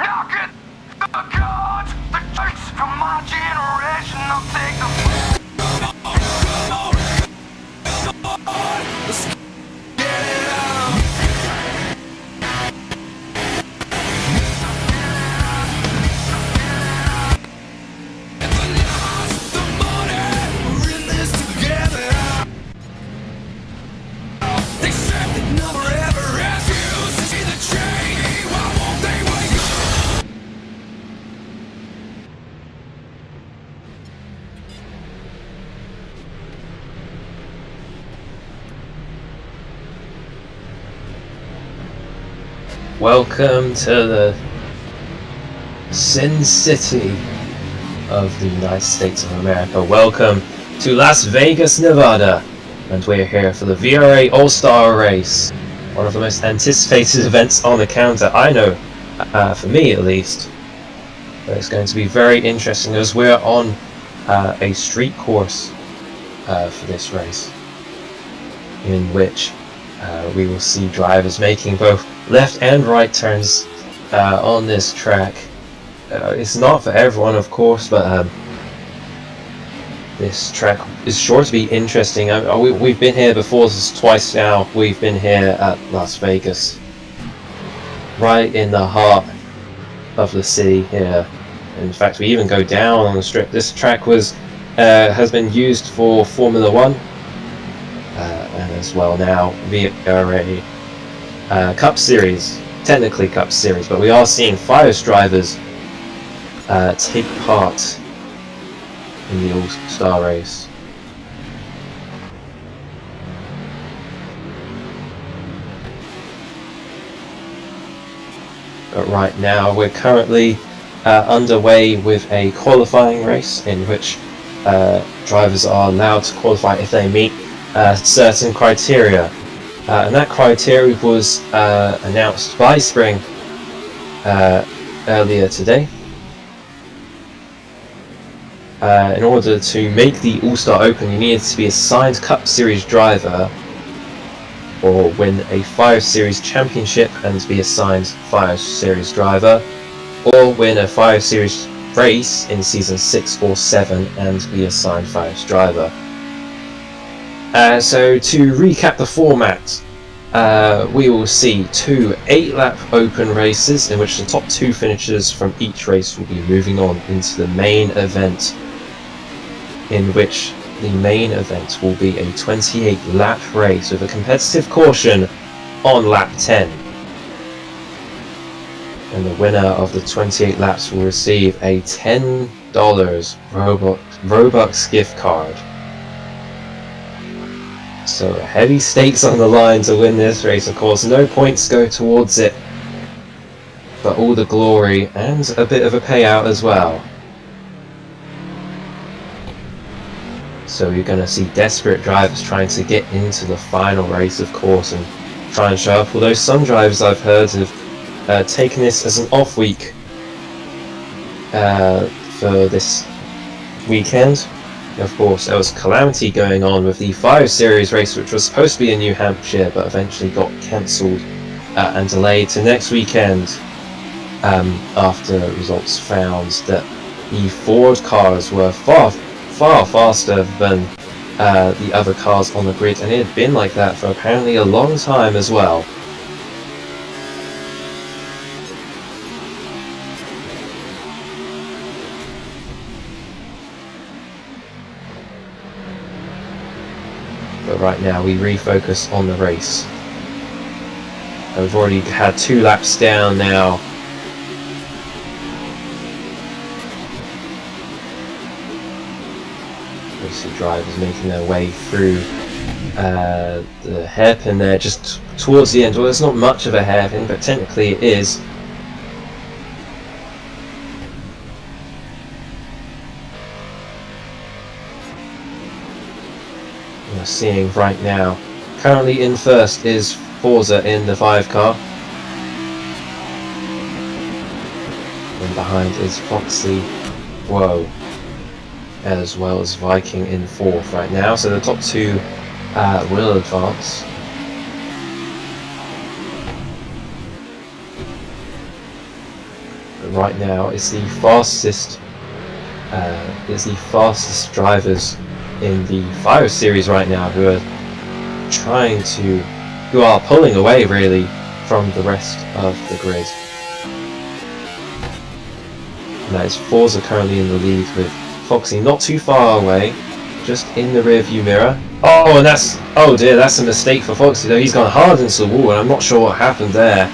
Knock it, the gods, the church from my generation, I'll take the Welcome to the Sin City of the United States of America. Welcome to Las Vegas, Nevada. And we're here for the VRA ALL-STAR Race. One of the most anticipated events on the calendar, I know, for me at least. But it's going to be very interesting as we're on a street course for this race, in which we will see drivers making both left and right turns on this track. It's not for everyone, of course, but this track is sure to be interesting. We've been here before, this is twice now. We've been here at Las Vegas, right in the heart of the city here. In fact, we even go down on the strip. This track has been used for Formula 1 and as well now VRA Cup Series, technically Cup Series, but we are seeing Fires drivers take part in the All-Star Race. But right now we're currently underway with a qualifying race in which drivers are allowed to qualify if they meet certain criteria. And that criteria was announced by Spring earlier today. In order to make the All-Star Open, you needed to be assigned Cup Series driver or win a Fire Series championship and be assigned Fire Series driver, or win a Fire Series race in Season 6 or 7 and be assigned Fire driver. So to recap the format, we will see two 8-lap open races in which the top 2 finishers from each race will be moving on into the main event, in which the main event will be a 28-lap race with a competitive caution on lap 10. And the winner of the 28 laps will receive a $10 Robux gift card. So heavy stakes on the line to win this race. Of course, no points go towards it, but all the glory and a bit of a payout as well. So you're going to see desperate drivers trying to get into the final race, of course, and try and show up. Although some drivers I've heard have taken this as an off week for this weekend. Of course, there was calamity going on with the Fire Series race, which was supposed to be in New Hampshire, but eventually got cancelled and delayed to next weekend after results found that the Ford cars were far faster than the other cars on the grid, and it had been like that for apparently a long time as well. But right now we refocus on the race. We've already had 2 laps down now. We see drivers making their way through the hairpin there just towards the end. Well, it's not much of a hairpin, but technically it is. We're seeing right now, currently in first is Forza in the 5 car, and behind is Foxy Whoa, as well as Viking in 4th right now. So the top 2 will advance. right now, it's the fastest. It's the fastest drivers in the Fire Series right now who are pulling away really from the rest of the grid. And that is Forza currently in the lead with Foxy not too far away, just in the rear view mirror. Oh, and oh dear, that's a mistake for Foxy though. He's gone hard into the wall and I'm not sure what happened there.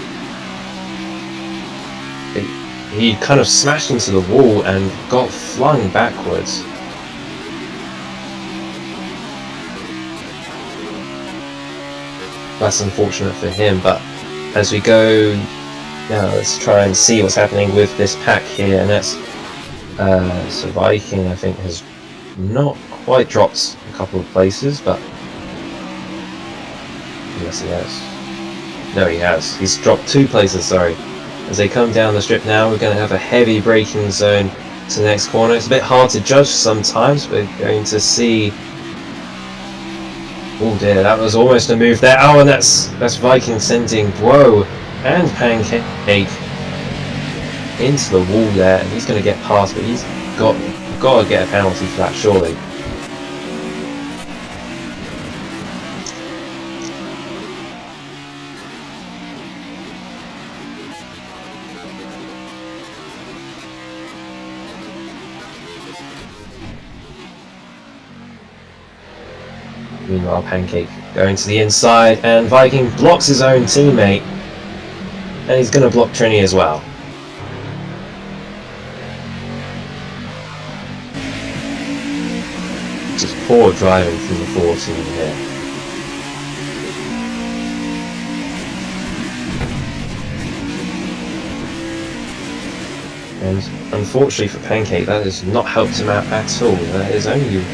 He kind of smashed into the wall and got flung backwards. That's unfortunate for him, but as we go now, let's try and see what's happening with this pack here, and that's so Viking I think has not quite dropped a couple of places, but yes he has. No, he has. He's dropped 2 places, sorry. As they come down the strip now, we're going to have a heavy braking zone to the next corner. It's a bit hard to judge sometimes. We're going to see... Oh dear, that was almost a move there. Oh, and that's Viking sending Bro and Pancake into the wall there, and he's going to get past, but he's got to get a penalty for that, surely. Meanwhile, Pancake going to the inside, and Viking blocks his own teammate, and he's going to block Trini as well. Just poor driving from the 14 here. And unfortunately for Pancake, that has not helped him out at all. That is only...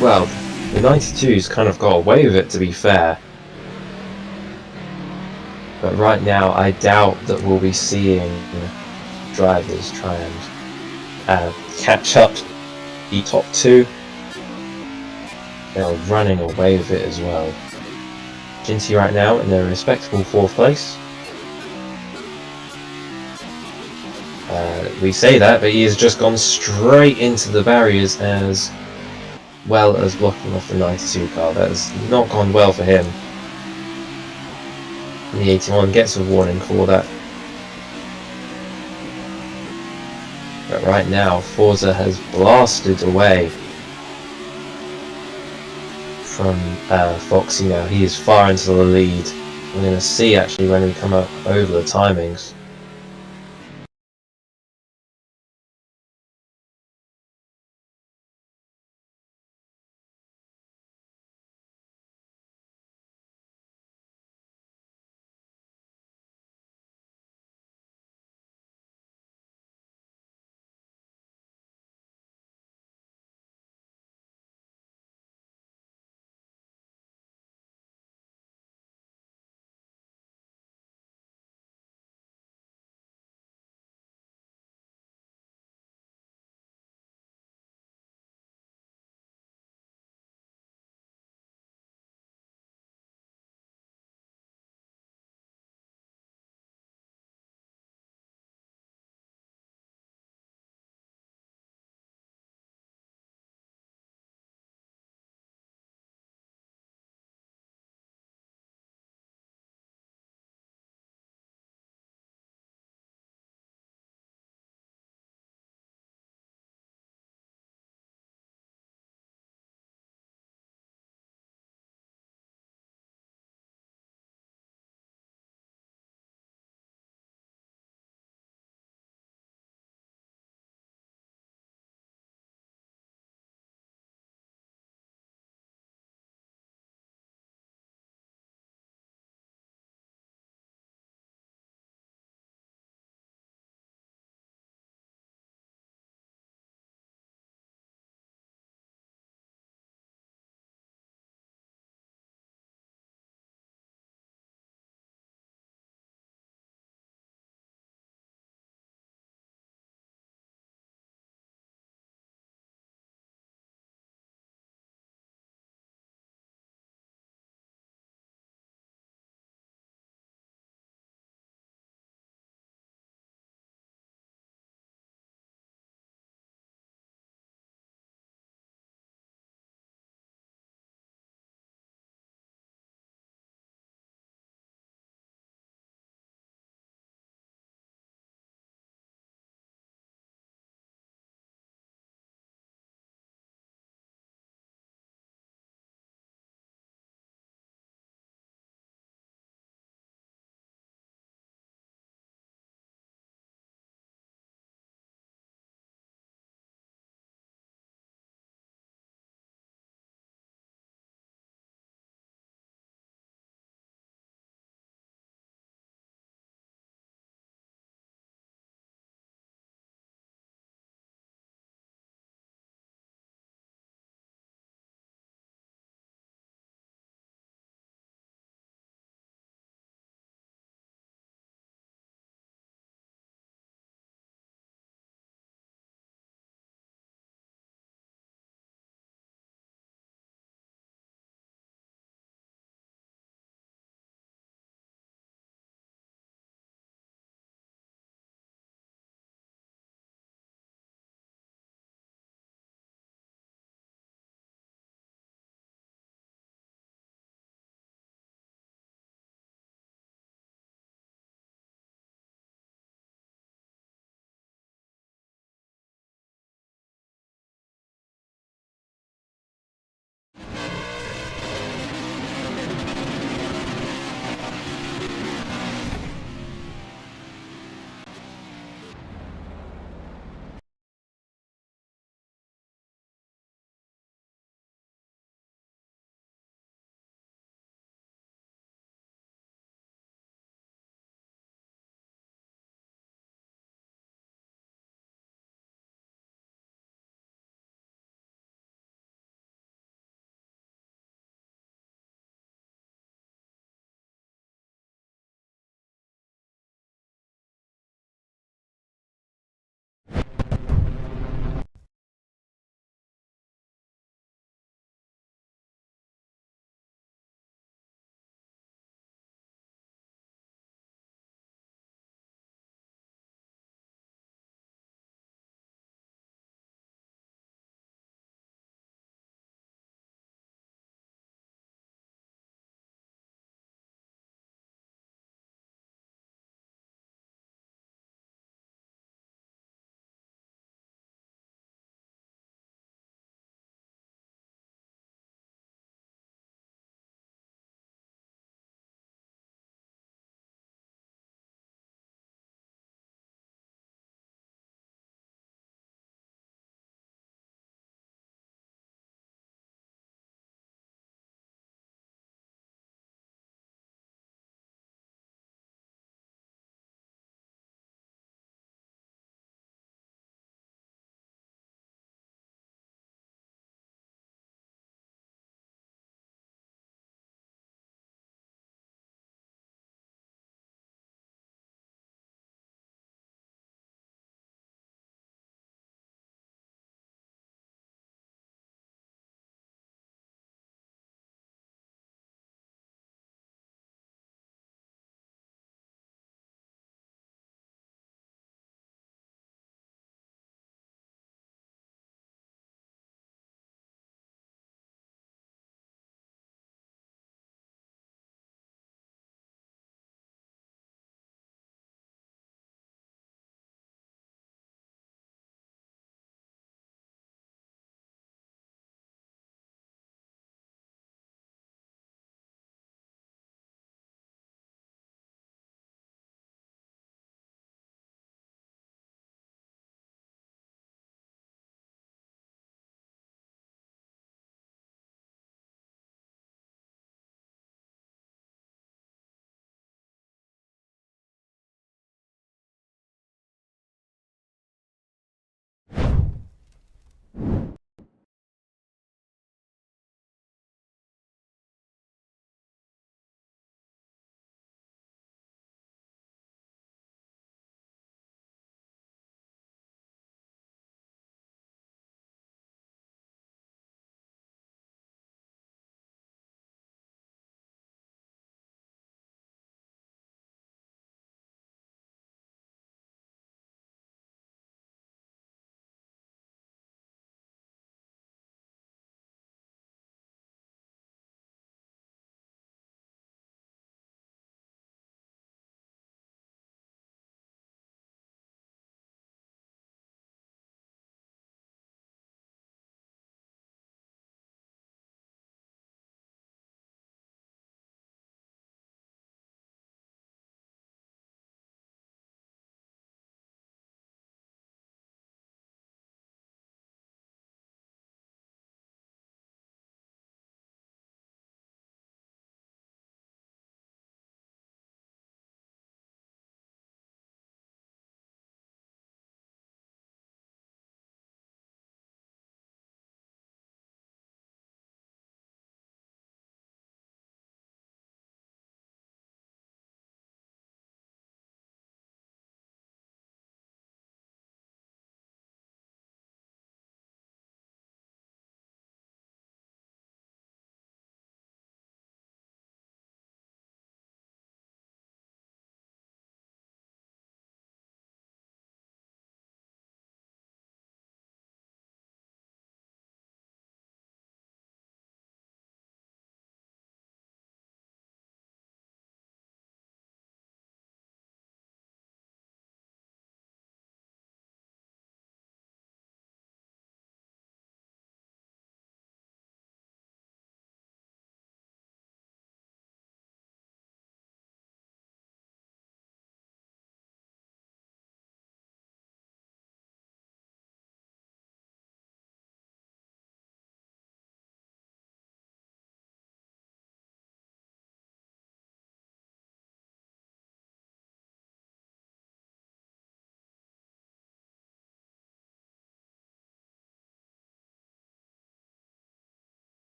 well, the 92's kind of got away with it, to be fair. But right now, I doubt that we'll be seeing drivers try and catch up the top 2. They're running away with it as well. Ginty right now in a respectable 4th place. We say that, but he has just gone straight into the barriers as well as blocking off the 92 car. That has not gone well for him. And the 81 gets a warning for that. But right now, Forza has blasted away from Foxy now. He is far into the lead. We're going to see actually when we come up over the timings.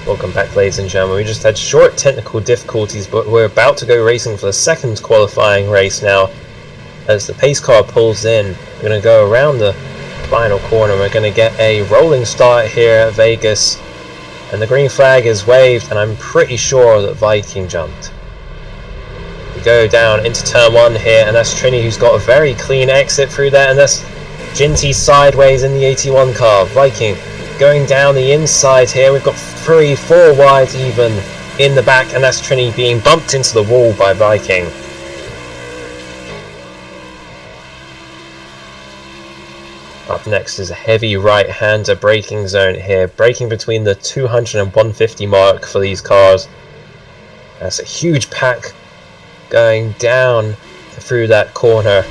Welcome back, ladies and gentlemen. We just had short technical difficulties, but we're about to go racing for the second qualifying race now. As the pace car pulls in, we're going to go around the final corner. We're going to get a rolling start here at Vegas, and the green flag is waved, and I'm pretty sure that Viking jumped. We go down into turn 1 here, and that's Trini, who's got a very clean exit through there, and that's Ginty sideways in the 81 car. Viking going down the inside here. We've got 3-4 wide even in the back, and that's Trini being bumped into the wall by Viking. Up next is a heavy right-hander braking zone here, braking between the 200 and 150 mark for these cars. That's a huge pack going down through that corner.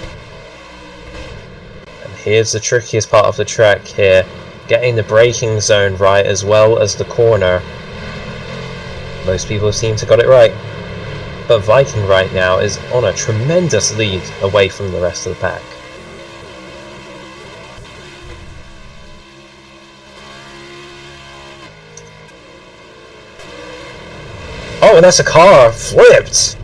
And here's the trickiest part of the track here, getting the braking zone right as well as the corner. Most people seem to got it right, but Viking right now is on a tremendous lead away from the rest of the pack. Oh, and that's a car flipped!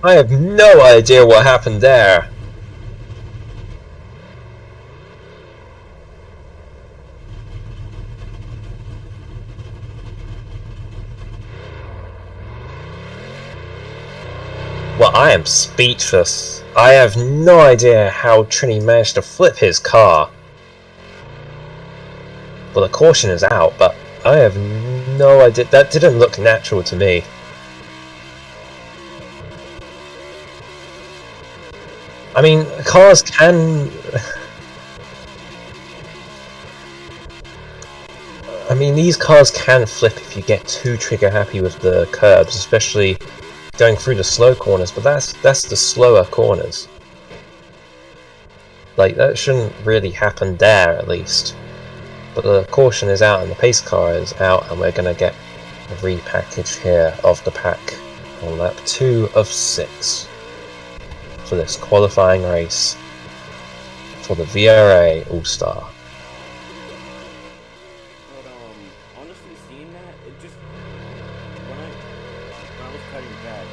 I have no idea what happened there. Well, I am speechless. I have no idea how Trini managed to flip his car. Well, the caution is out, but I have no idea. That didn't look natural to me. I mean, cars can... I mean, these cars can flip if you get too trigger happy with the curbs, especially going through the slow corners, but that's the slower corners. Like, that shouldn't really happen there, at least. But the caution is out and the pace car is out, and we're going to get a repackage here of the pack on lap 2 of 6 for this qualifying race for the VRA All-Star. But honestly, seeing that, it just when I was cutting back,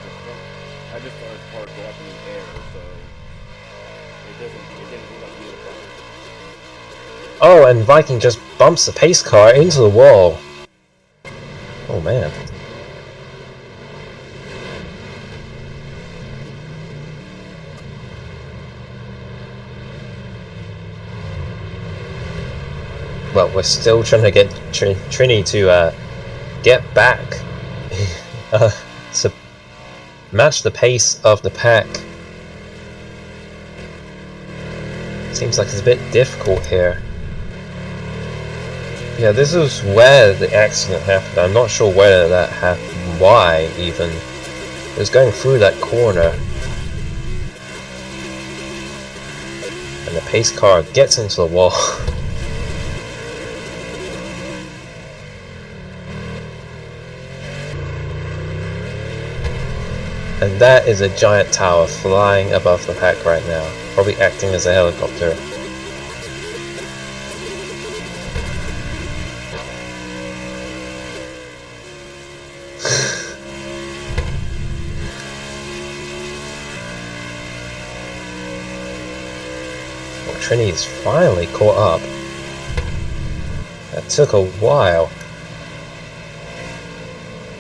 I just saw his car go up in the air, so it didn't look like he was bumped. Oh, and Viking just bumps the pace car into the wall. Oh man. Well, we're still trying to get Trini to get back to match the pace of the pack. Seems like it's a bit difficult here. Yeah, this is where the accident happened. I'm not sure where that happened, why even. It was going through that corner. And the pace car gets into the wall. And that is a giant tower flying above the pack right now, probably acting as a helicopter. Well, Trini's finally caught up. That took a while.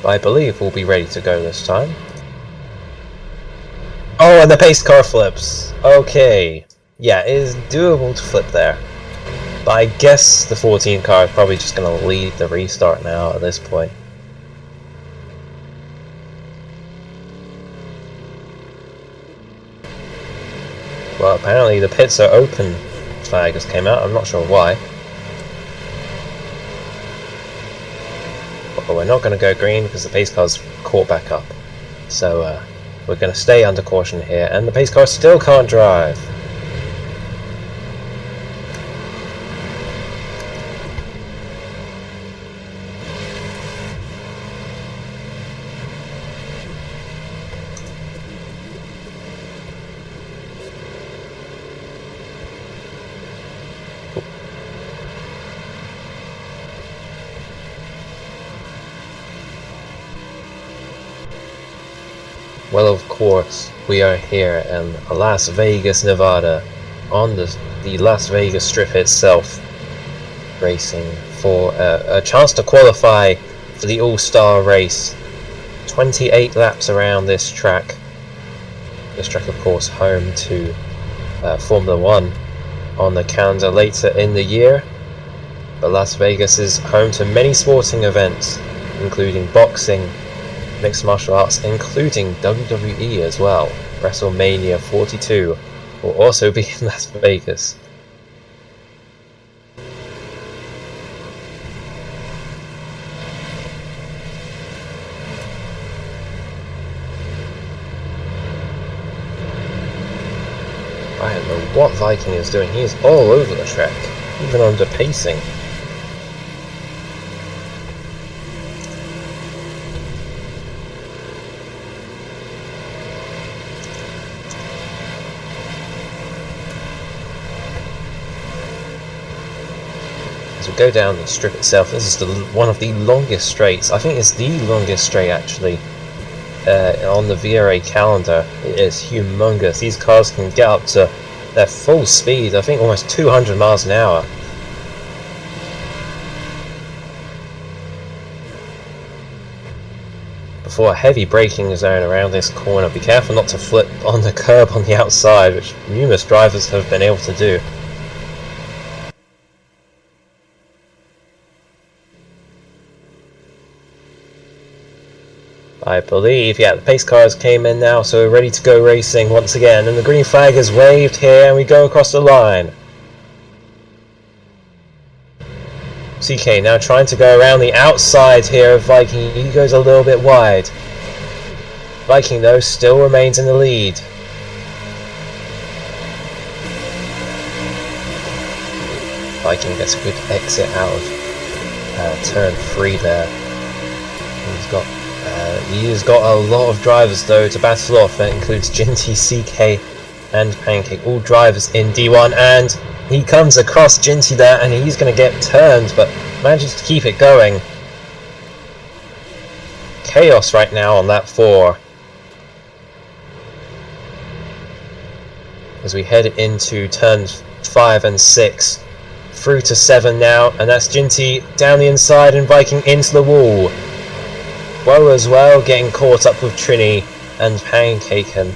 But I believe we'll be ready to go this time. Oh, and the pace car flips. Okay. Yeah, it is doable to flip there. But I guess the 14 car is probably just going to lead the restart now at this point. Well, apparently the pits are open flag just came out. I'm not sure why. But we're not going to go green because the pace car's caught back up. So, we're going to stay under caution here, and the pace car still can't drive. Well, of course, we are here in Las Vegas, Nevada, on the Las Vegas Strip itself, racing for a chance to qualify for the All-Star Race. 28 laps around this track. This track, of course, home to Formula 1 on the calendar later in the year. But Las Vegas is home to many sporting events, including boxing, mixed martial arts, including WWE as well. WrestleMania 42 will also be in Las Vegas. I don't know what Viking is doing. He is all over the track, even under pacing. As we go down the strip itself, this is one of the longest straights. I think it's the longest straight actually on the VRA calendar. It is humongous. These cars can get up to their full speed, I think almost 200 miles an hour. Before a heavy braking zone around this corner. Be careful not to flip on the curb on the outside, which numerous drivers have been able to do. I believe, yeah, the pace cars came in now, so we're ready to go racing once again, and the green flag is waved here, and we go across the line. CK now trying to go around the outside here of Viking. He goes a little bit wide. Viking, though, still remains in the lead. Viking gets a good exit out of turn 3 there. He has got a lot of drivers though to battle off. That includes Jinty, CK and Pancake, all drivers in D1, and he comes across Jinty there and he's going to get turned, but manages to keep it going. Chaos right now on lap 4. As we head into turns 5 and 6, through to 7 now, and that's Jinty down the inside and Viking into the wall. Woe as well, getting caught up with Trini, and Pancake and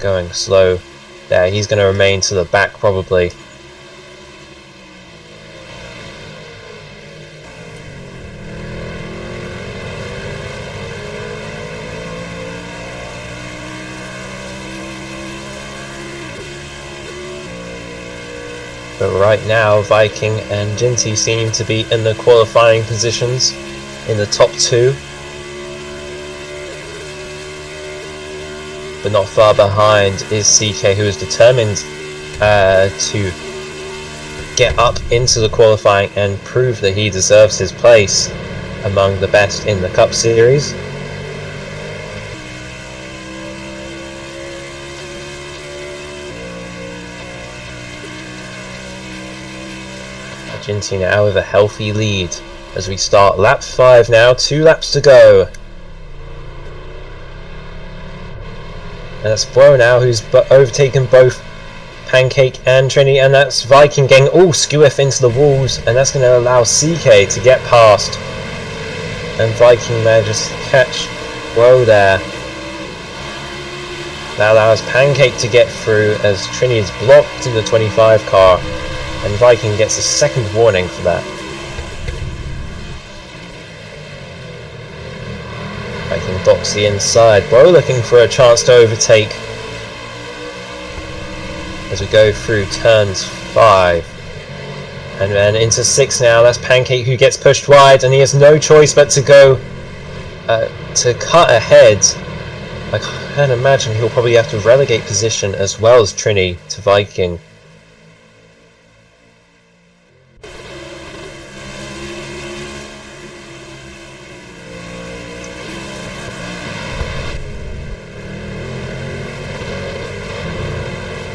going slow there. He's going to remain to the back probably. But right now, Viking and Jinty seem to be in the qualifying positions in the top 2. But not far behind is CK, who is determined to get up into the qualifying and prove that he deserves his place among the best in the Cup Series. Jinty now with a healthy lead as we start lap 5 now, 2 laps to go. And that's Bro now, who's overtaken both Pancake and Trini, and that's Viking getting all skew-if into the walls, and that's going to allow CK to get past. And Viking manages to catch Bro there. That allows Pancake to get through as Trini is blocked in the 25 car, and Viking gets a second warning for that. Viking docks the inside. Bro looking for a chance to overtake as we go through turns 5 and then into 6 now. That's Pancake who gets pushed wide, and he has no choice but to go to cut ahead. I can't imagine he'll probably have to relegate position as well as Trini to Viking.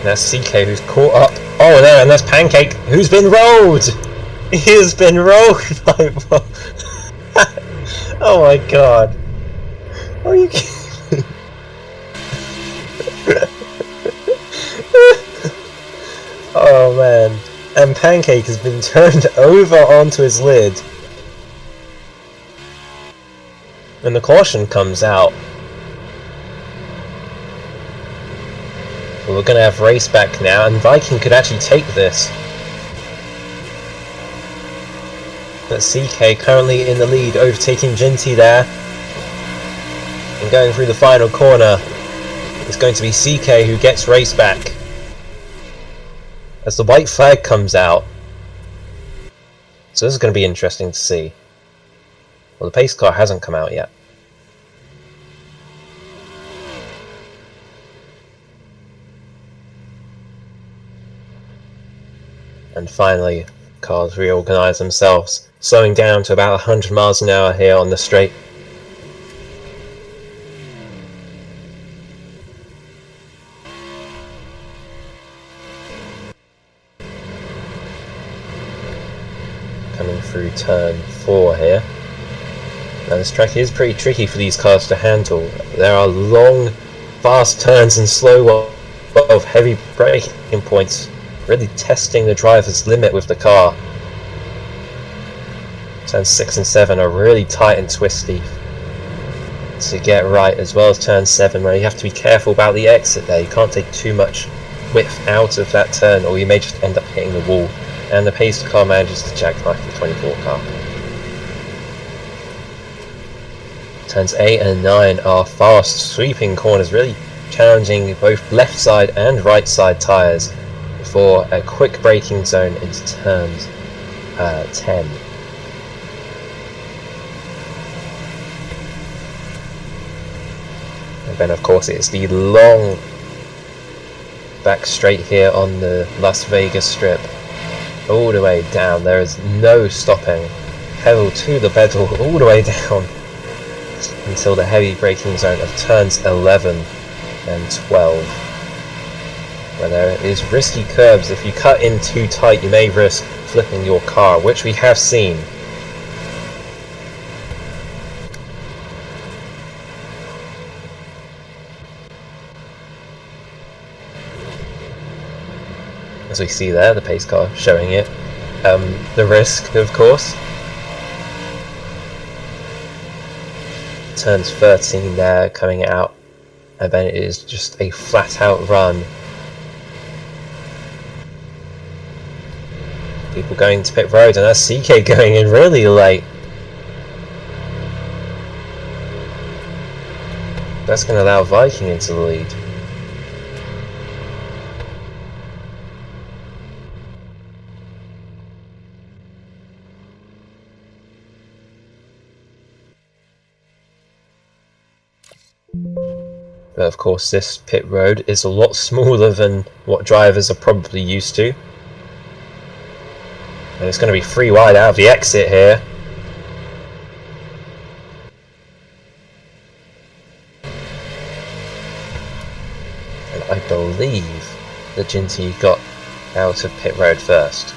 That's CK who's caught up. Oh no, and that's Pancake who's been rolled! He has been rolled by Bro. Oh my god. Are you kidding me? Oh man. And Pancake has been turned over onto his lid. And the caution comes out. But we're going to have race back now, and Viking could actually take this. But CK currently in the lead, overtaking Ginty there. And going through the final corner, it's going to be CK who gets race back. As the white flag comes out. So this is going to be interesting to see. Well, the pace car hasn't come out yet. And finally, cars reorganise themselves, slowing down to about 100 miles an hour here on the straight. Coming through turn 4 here. Now this track is pretty tricky for these cars to handle. There are long, fast turns and slow of heavy braking points, really testing the driver's limit with the car. Turns 6 and 7 are really tight and twisty to get right, as well as turn 7, where you have to be careful about the exit there. You can't take too much width out of that turn, or you may just end up hitting the wall. And the pace car manages to jackknife the 24 car. Turns 8 and 9 are fast, sweeping corners, really challenging both left side and right side tyres for a quick braking zone into turns 10. And then of course it's the long back straight here on the Las Vegas strip. All the way down, there is no stopping. Pedal to the pedal all the way down until the heavy braking zone of turns 11 and 12. Where there is risky curves. If you cut in too tight, you may risk flipping your car, which we have seen. As we see there, the pace car showing it. The risk, of course. Turns 13 there, coming out. And then it is just a flat out run. People going to pit road, and that's CK going in really late. That's going to allow Viking into the lead. But of course this pit road is a lot smaller than what drivers are probably used to. And it's going to be free wide out of the exit here. And I believe that Ginty got out of pit road first.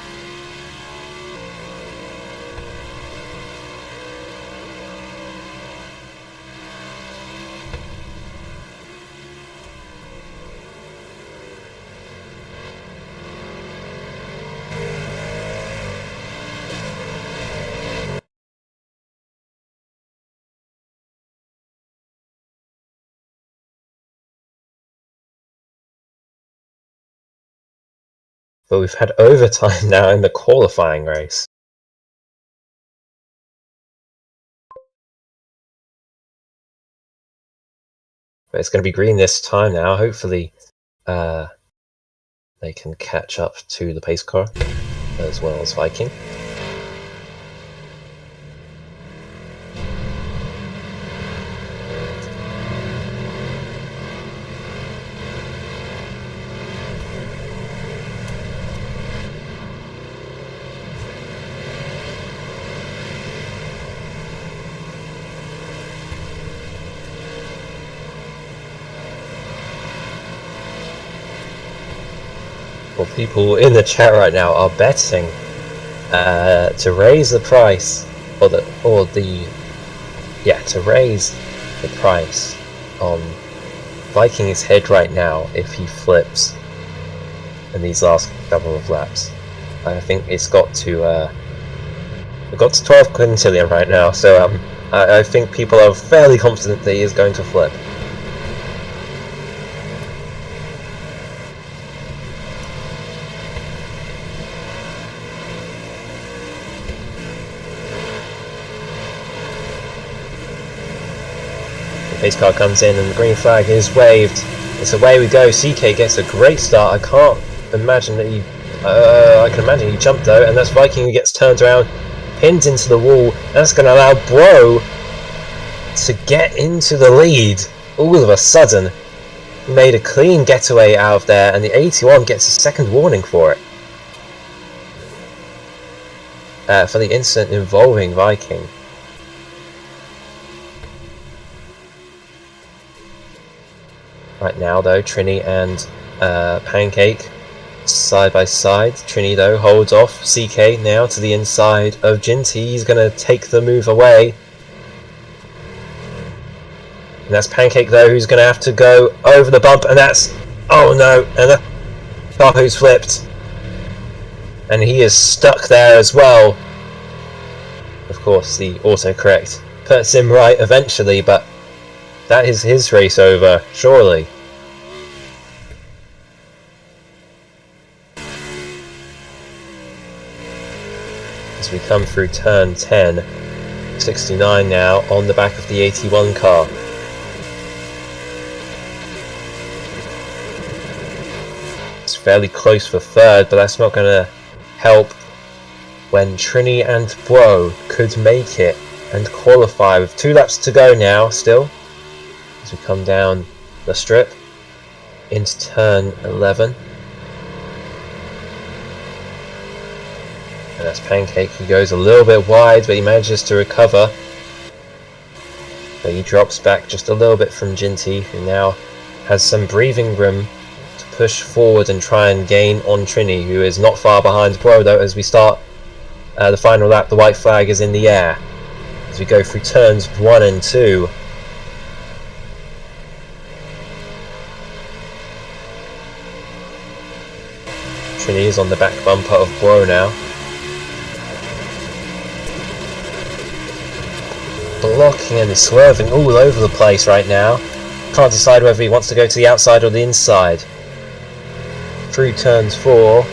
But we've had overtime now in the qualifying race. But it's going to be green this time now. Hopefully they can catch up to the pace car as well as Viking. Well, people in the chat right now are betting to raise the price, to raise the price on Viking's head right now if he flips. in these last couple of laps. I think it's got to we've got to 12 quintillion right now, so I think people are fairly confident that he is going to flip. The pace car comes in and the green flag is waved. It's away we go. CK gets a great start. I can't imagine that he... I can imagine he jumped though, and that's Viking who gets turned around, pinned into the wall. That's going to allow Bro to get into the lead. All of a sudden, he made a clean getaway out of there, and the 81 gets a second warning for it. For the incident involving Viking. Right now though, Trini and Pancake side by side. Trini though holds off CK now to the inside of Jinty. He's going to take the move away. And that's Pancake though who's going to have to go over the bump, and that's... oh no, and the car who's flipped. And he is stuck there as well. Of course the autocorrect puts him right eventually, but that is his race over, surely. As we come through turn 10, 69 now on the back of the 81 car. It's fairly close for third, but that's not going to help when Trini and Bro could make it and qualify with 2 laps to go now still. As we come down the strip into turn 11. And that's Pancake who goes a little bit wide, but he manages to recover. But he drops back just a little bit from Jinty, who now has some breathing room to push forward and try and gain on Trini, who is not far behind Bro though. As we start the final lap, the white flag is in the air. As we go through turns 1 and 2. Trini is on the back bumper of Bro now. Blocking and swerving all over the place right now. Can't decide whether he wants to go to the outside or the inside. Through turns 4.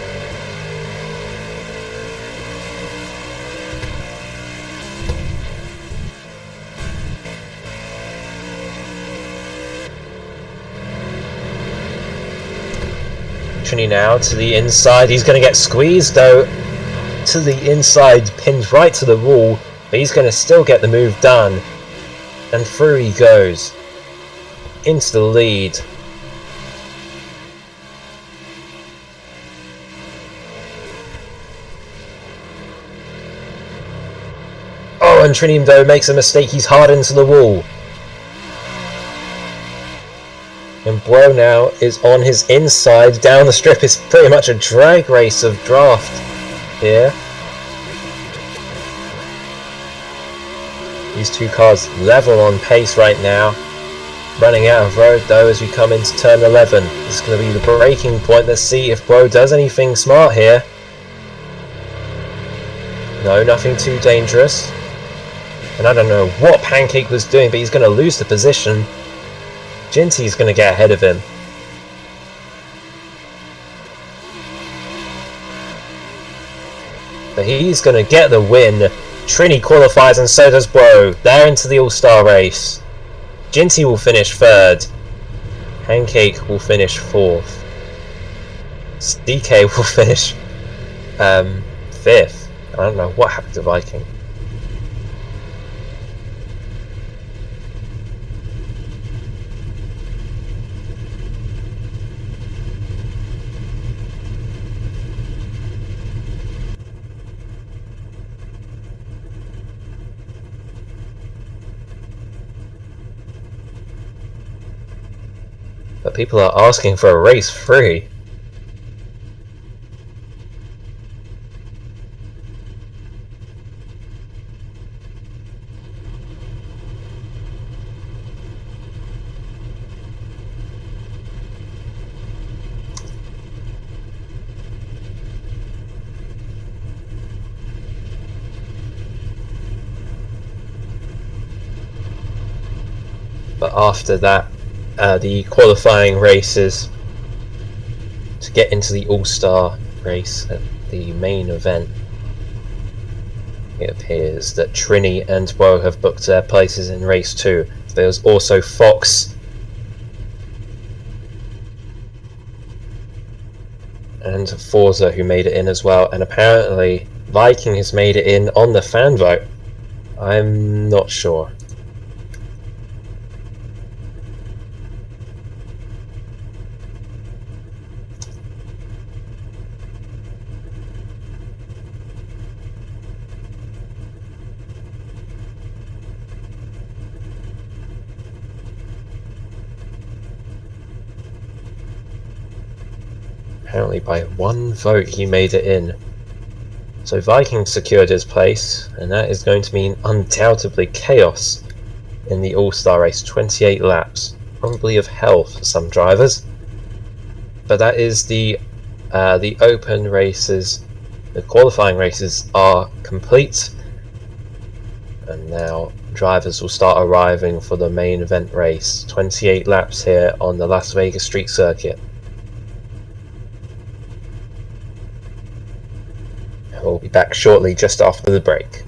Trini now to the inside. He's going to get squeezed though to the inside, pinned right to the wall, but he's going to still get the move done. And through he goes into the lead. Oh, and Trini though makes a mistake. He's hard into the wall. And Bro now is on his inside. Down the strip is pretty much a drag race of draft here. These two cars level on pace right now. Running out of road though as we come into turn 11. This is going to be the braking point. Let's see if Bro does anything smart here. No, nothing too dangerous. And I don't know what Pancake was doing, but he's going to lose the position. Jinty's going to get ahead of him. But he's going to get the win. Trini qualifies and so does Bro. They're into the All-Star Race. Jinty will finish 3rd. Pancake will finish 4th. DK will finish 5th. I don't know what happened to Viking. But people are asking for a race free. But after that, the qualifying races to get into the All-Star race at the main event, it appears that Trini and Woe have booked their places in race 2. There's also Fox and Forza who made it in as well, and apparently Viking has made it in on the fan vote. I'm not sure. Apparently by 1 vote he made it in. So Viking secured his place, and that is going to mean undoubtedly chaos in the All-Star race. 28 laps, probably of hell for some drivers. But that is the open races. The qualifying races are complete, and now drivers will start arriving for the main event race. 28 laps here on the Las Vegas Street Circuit. We'll be back shortly just after the break.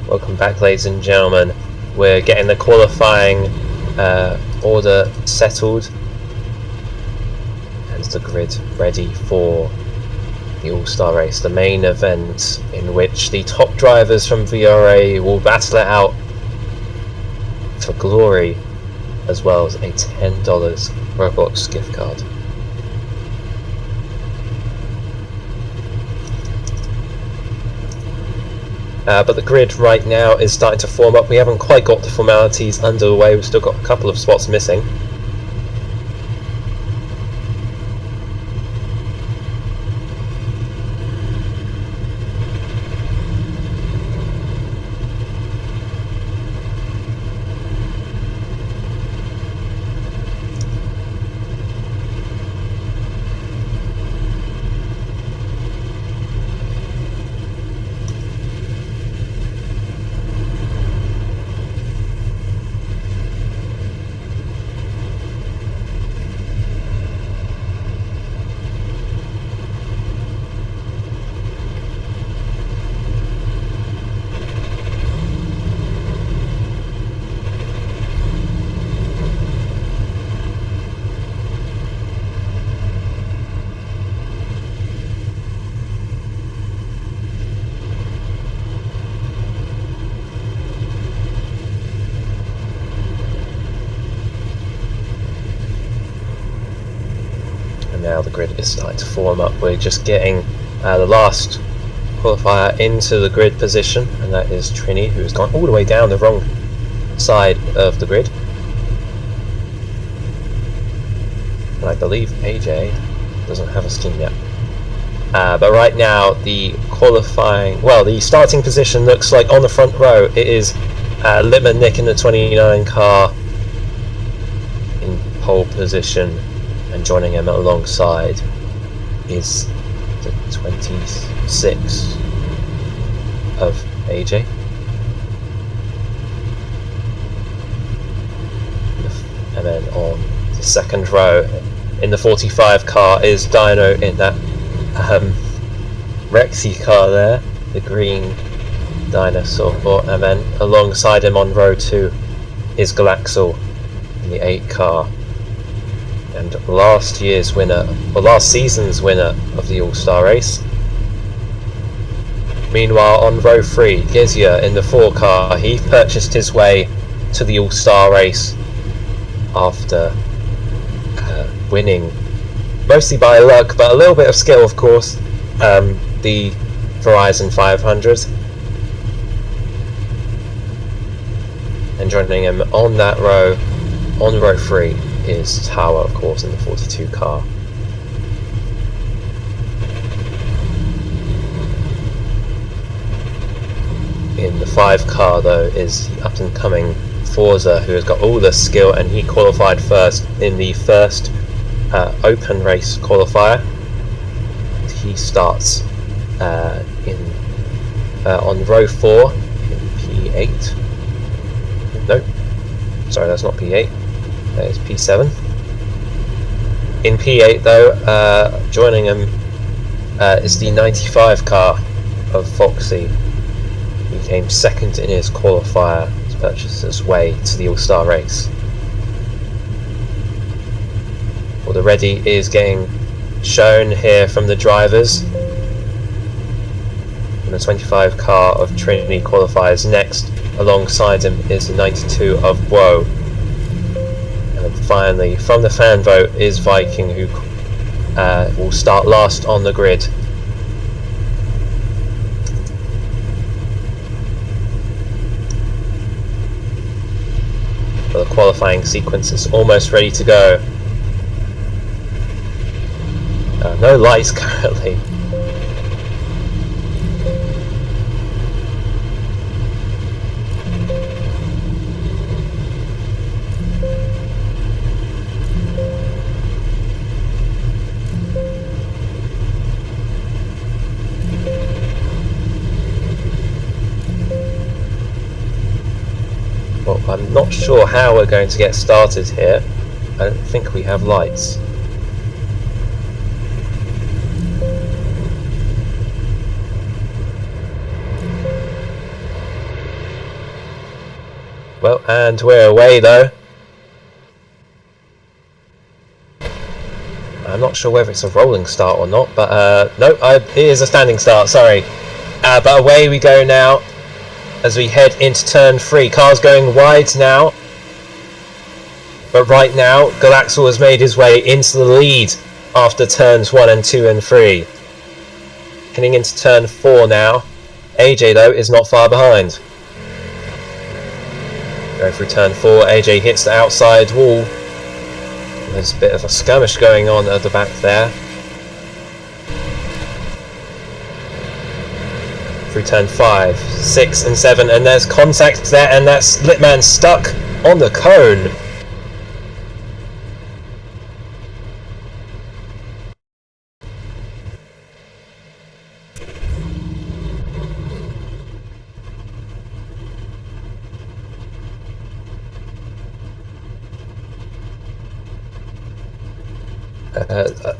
Welcome back, ladies and gentlemen. We're getting the qualifying order settled and the grid ready for the All-Star Race, the main event in which the top drivers from VRA will battle it out for glory, as well as a $10 Roblox gift card. But the grid right now is starting to form up. We haven't quite got the formalities underway. We've still got a couple of spots missing. Now the grid is starting to form up. We're just getting the last qualifier into the grid position, and that is Trini, who has gone all the way down the wrong side of the grid. And I believe AJ doesn't have a skin yet. But right now the the starting position looks like on the front row it is Littman Nick in the 29 car in pole position. And joining him alongside is the 26 of AJ. And then on the second row in the 45 car is Dino in that Rexy car there, the green dinosaur. And then alongside him on row 2 is Galaxel in the 8 car. And last season's winner of the All-Star Race. Meanwhile, on row 3, Gizia in the 4 car, he purchased his way to the All-Star Race after winning, mostly by luck, but a little bit of skill, of course, the Verizon 500. And joining him on that row, on row 3, is Tower, of course, in the 42 car. In the 5 car, though, is the up-and-coming Forza, who has got all the skill, and he qualified first in the first open race qualifier. He starts on row 4 in P8. No, sorry, that's not P8. That is P7. In P8 though, joining him is the 95 car of Foxy. He came second in his qualifier to purchase his way to the All-Star Race. Well, the ready is getting shown here from the drivers. And the 25 car of Trinity qualifies next. Alongside him is the 92 of Woe. And finally, from the fan vote is Viking, who will start last on the grid. But the qualifying sequence is almost ready to go. No lights currently. Well, I'm not sure how we're going to get started here. I don't think we have lights. and we're away though. I'm not sure whether it's a rolling start or not, but no, it is a standing start, sorry. But away we go now as we head into turn 3. Cars going wide now. But right now, Galaxel has made his way into the lead after turns 1 and 2 and 3. Heading into turn 4 now. AJ though is not far behind. Going through turn 4, AJ hits the outside wall. There's a bit of a skirmish going on at the back there. Through turn 5, 6 and 7, and there's contact there, and that's Litman stuck on the cone.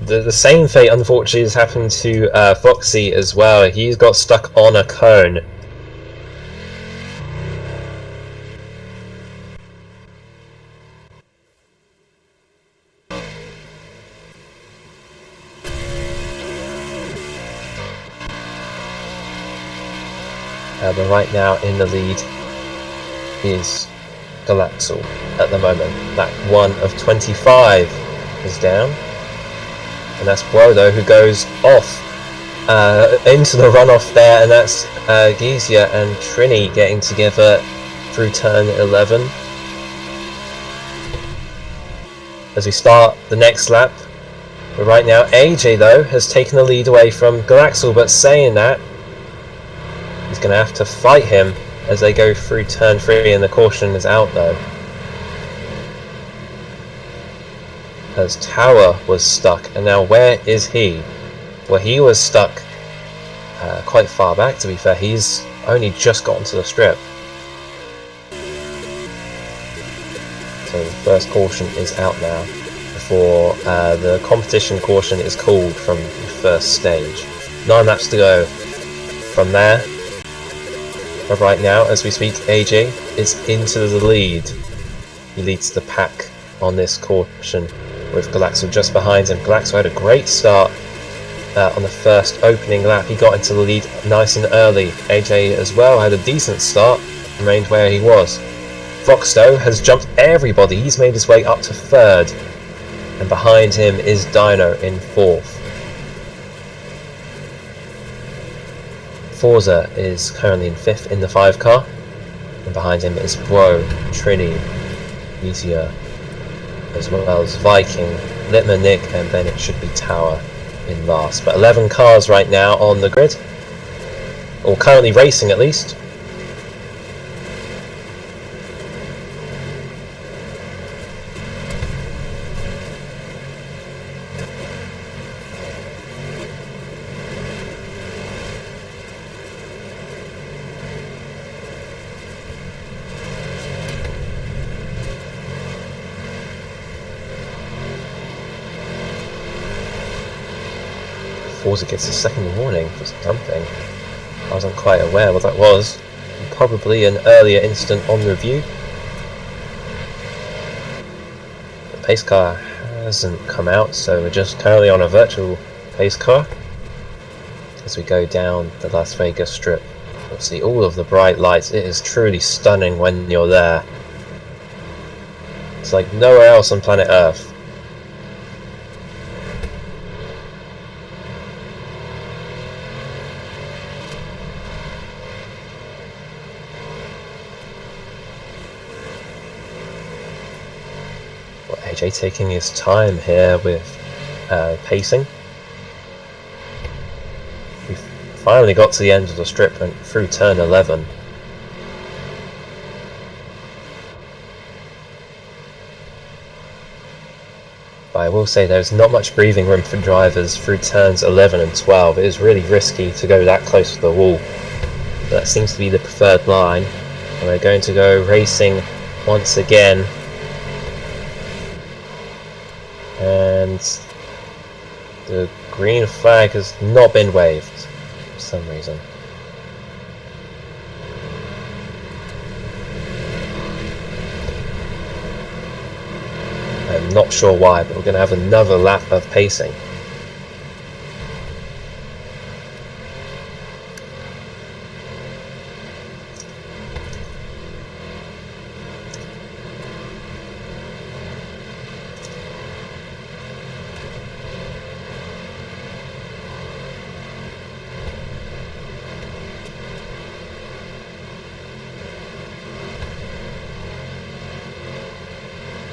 The same fate unfortunately has happened to Foxy as well. He's got stuck on a cone. But right now in the lead is Galaxel at the moment. That 1 of 25 is down. And that's Brodo who goes off into the runoff there, and that's Gizia and Trini getting together through turn 11. As we start the next lap, but right now AJ though has taken the lead away from Galaxel, but saying that, he's going to have to fight him as they go through turn 3, and the caution is out though. As Tower was stuck, and now where is he? Well, he was stuck quite far back, to be fair. He's only just gotten to the strip. So the first caution is out now before the competition caution is called from the first stage. 9 laps to go from there. But right now, as we speak, AJ is into the lead. He leads the pack on this caution, with Galaxel just behind him. Galaxel had a great start on the first opening lap. He got into the lead nice and early. AJ as well had a decent start, remained where he was. Foxdo has jumped everybody. He's made his way up to 3rd, and behind him is Dino in 4th. Forza is currently in 5th in the 5 car, and behind him is Bro, Trini, Easier, as well as Viking, Litman, Nick, and then it should be Tower in last. But 11 cars right now on the grid, or currently racing at least. Forza gets a second warning for something. I wasn't quite aware what that was. Probably an earlier incident on review. The pace car hasn't come out, so we're just currently on a virtual pace car. As we go down the Las Vegas Strip, you'll see all of the bright lights. It is truly stunning when you're there. It's like nowhere else on planet Earth. AJ taking his time here with pacing. We finally got to the end of the strip and through turn 11. But I will say there's not much breathing room for drivers through turns 11 and 12. It is really risky to go that close to the wall. But that seems to be the preferred line. And we're going to go racing once again. And the green flag has not been waved for some reason. I'm not sure why, but we're going to have another lap of pacing.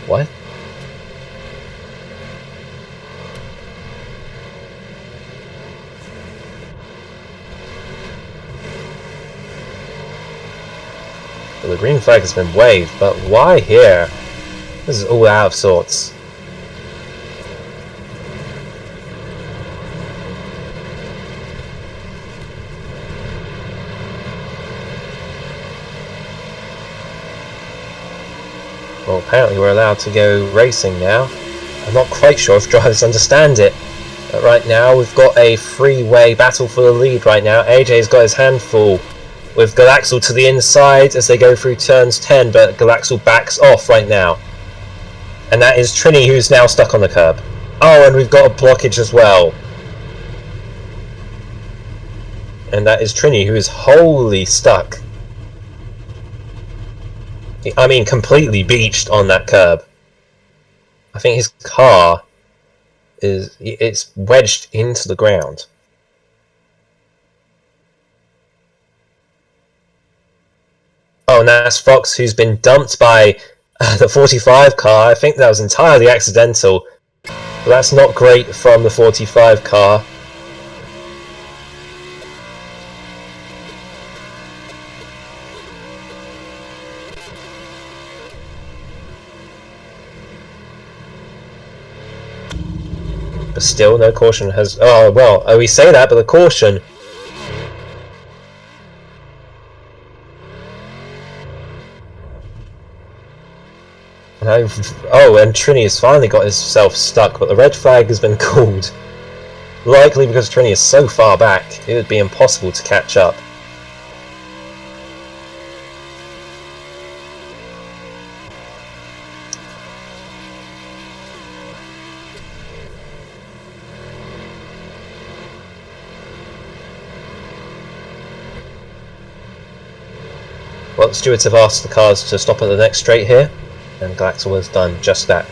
What? Well, the green flag has been waved, but why here? This is all out of sorts. Well, apparently we're allowed to go racing now. I'm not quite sure if drivers understand it. But right now we've got a three-way battle for the lead right now. AJ's got his hand full with Galaxel to the inside as they go through turns 10, but Galaxel backs off right now. And that is Trini who's now stuck on the curb. Oh, and we've got a blockage as well. And that is Trini who is wholly stuck. I mean, completely beached on that curb. I think his car it's wedged into the ground. Oh, and that's Fox who's been dumped by the 45 car. I think that was entirely accidental. But that's not great from the 45 car. But still, no caution has... Oh, well, we say that, but the caution... Oh, and Trini has finally got himself stuck, but the red flag has been called. Likely because Trini is so far back, it would be impossible to catch up. Well, the stewards have asked the cars to stop at the next straight here, and Galaxel has done just that.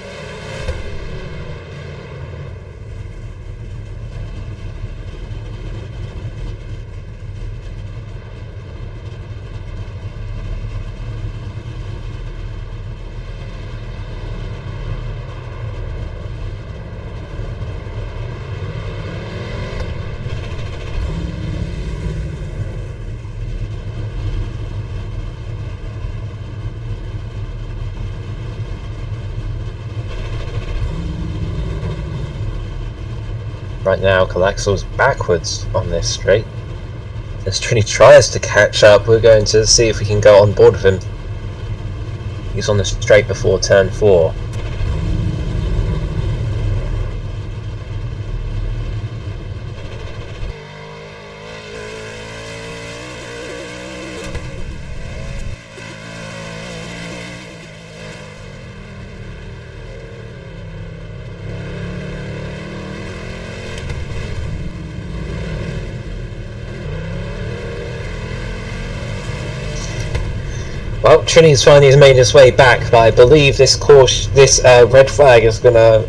Right now, Galaxel's backwards on this straight. As Trini tries to catch up, we're going to see if we can go on board with him. He's on the straight before turn 4. Well, Trini's finally made his way back, but I believe this red flag is going to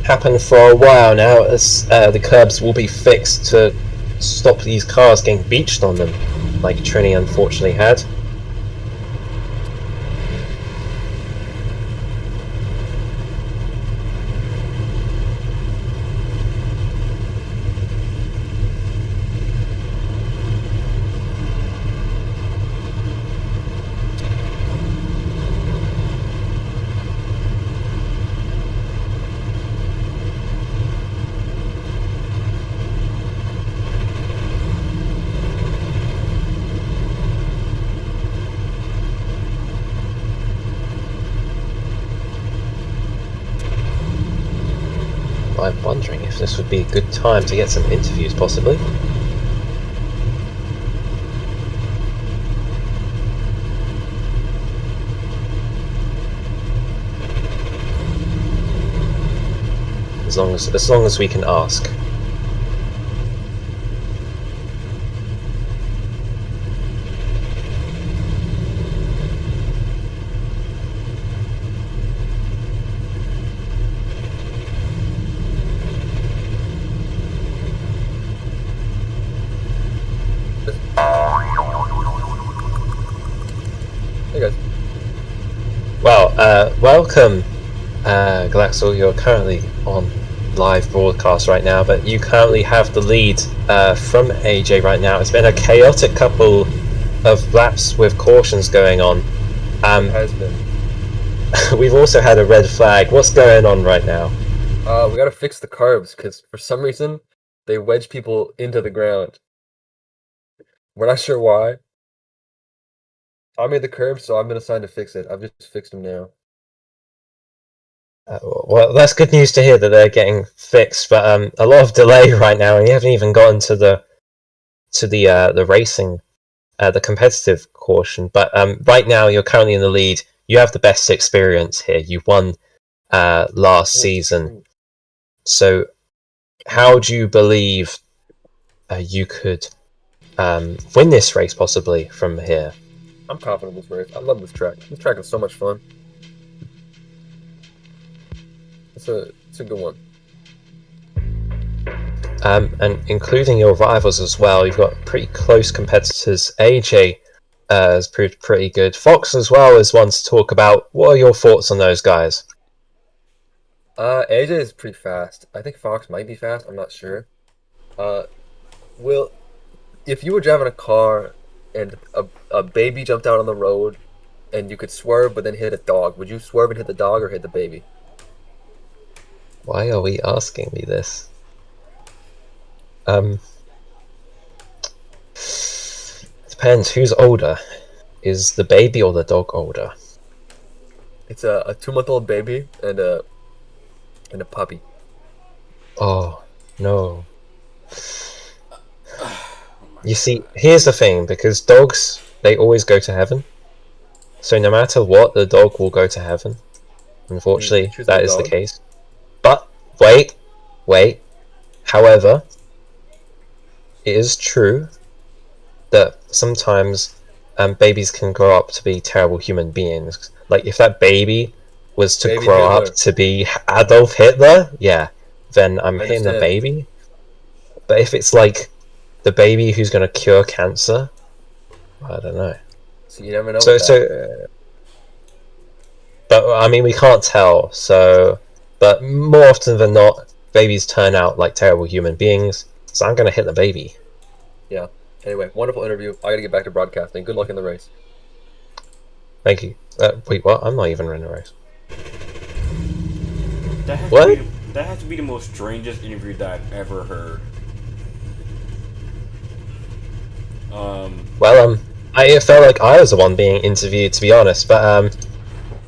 happen for a while now, as the curbs will be fixed to stop these cars getting beached on them, like Trini unfortunately had. I'm wondering if this would be a good time to get some interviews, possibly. as long as we can ask. Hey guys. Well, welcome, Galaxel. You're currently on live broadcast right now, but you currently have the lead from AJ right now. It's been a chaotic couple of laps with cautions going on. It has been. We've also had a red flag. What's going on right now? We gotta fix the carbs because for some reason they wedge people into the ground. We're not sure why. I made the curbs, so I've been assigned to fix it. I've just fixed them now. Well, that's good news to hear that they're getting fixed, but a lot of delay right now, and you haven't even gotten to the racing, the competitive caution. But right now, you're currently in the lead. You have the best experience here. You won last season, so how do you believe you could win this race possibly from here? I'm confident in this race. I love this track. This track is so much fun. It's a good one. And including your rivals as well, you've got pretty close competitors. AJ has proved pretty good. Fox as well is one to talk about. What are your thoughts on those guys? AJ is pretty fast. I think Fox might be fast. I'm not sure. Will, if you were driving a car and a baby jumped out on the road and you could swerve but then hit a dog, would you swerve and hit the dog or hit the baby? Why are we asking me this? Depends who's older. Is the baby or the dog older? It's a 2-month-old baby and a puppy. Oh no. You see, here's the thing, because dogs, they always go to heaven. So no matter what, the dog will go to heaven. Unfortunately, that is the case. But, wait. However, it is true that sometimes babies can grow up to be terrible human beings. Like, if that baby was to grow up to be Adolf Hitler, yeah, then I'm hitting the baby. But if it's like the baby who's going to cure cancer, I don't know. So you never know. But I mean, we can't tell. So, but more often than not, babies turn out like terrible human beings. So I'm going to hit the baby. Yeah. Anyway, wonderful interview. I got to get back to broadcasting. Good luck in the race. Thank you. Wait, what? I'm not even running a race. That has to be the most strangest interview that I've ever heard. Well, it felt like I was the one being interviewed, to be honest. But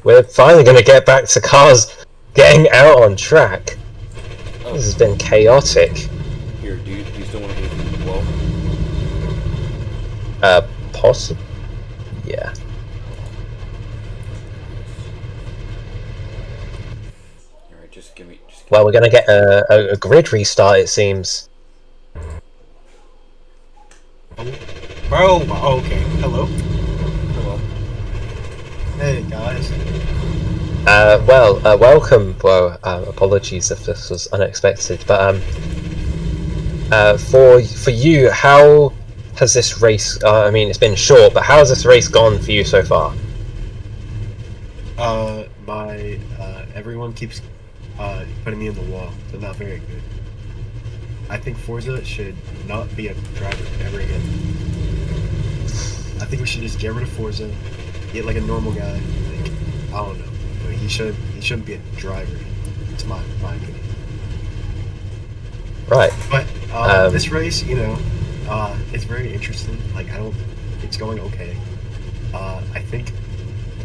we're finally going to get back to cars getting out on track. Oh. This has been chaotic. Here, do you still want to hear from 12? Possibly. Yeah. Alright, just give me. Well, we're going to get a grid restart, it seems. Bro, okay. Hello. Hello. Hey guys. Welcome. Well, apologies if this was unexpected, but for you, how has this race? I mean, it's been short, but how has this race gone for you so far? Everyone keeps putting me in the wall. They're not very good. I think Forza should not be a driver ever again. I think we should just get rid of Forza, get like a normal guy. Like, I don't know, but he shouldn't be a driver. It's my opinion. Right. But this race, it's very interesting. Like it's going okay. I think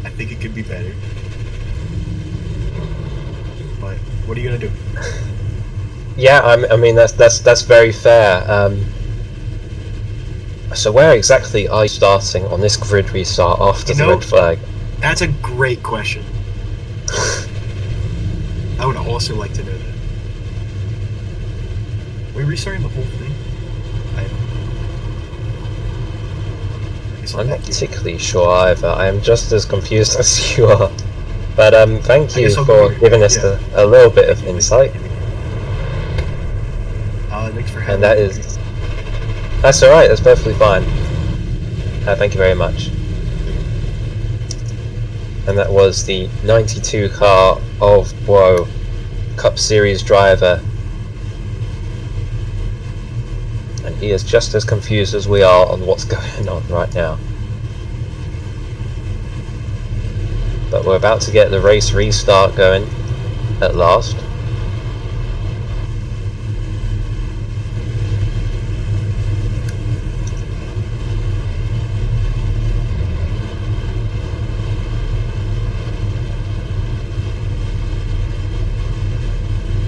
it could be better. But what are you gonna do? Yeah, I mean that's very fair. So where exactly are you starting on this grid restart after the red flag? That's a great question. I would also like to know that. we restarting the whole thing? I guess I'll I'm not thank you. particularly sure either. I am just as confused as you are. But thank I you guess I'll for go here. giving us Yeah. a little bit of Thank you, insight. thank you. Thanks for having And that me. is... That's alright, that's perfectly fine. Thank you very much. And that was the 92 car of Bro, Cup Series driver. And he is just as confused as we are on what's going on right now. But we're about to get the race restart going at last.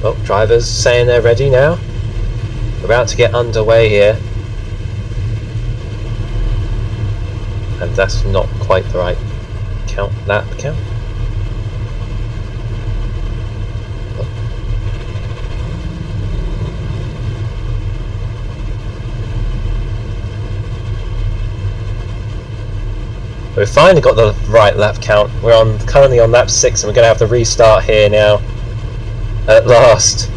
Well, drivers saying they're ready now. We're about to get underway here. And that's not quite the right lap count. We've finally got the right lap count. We're currently on lap 6 and we're going to have the restart here now. At last.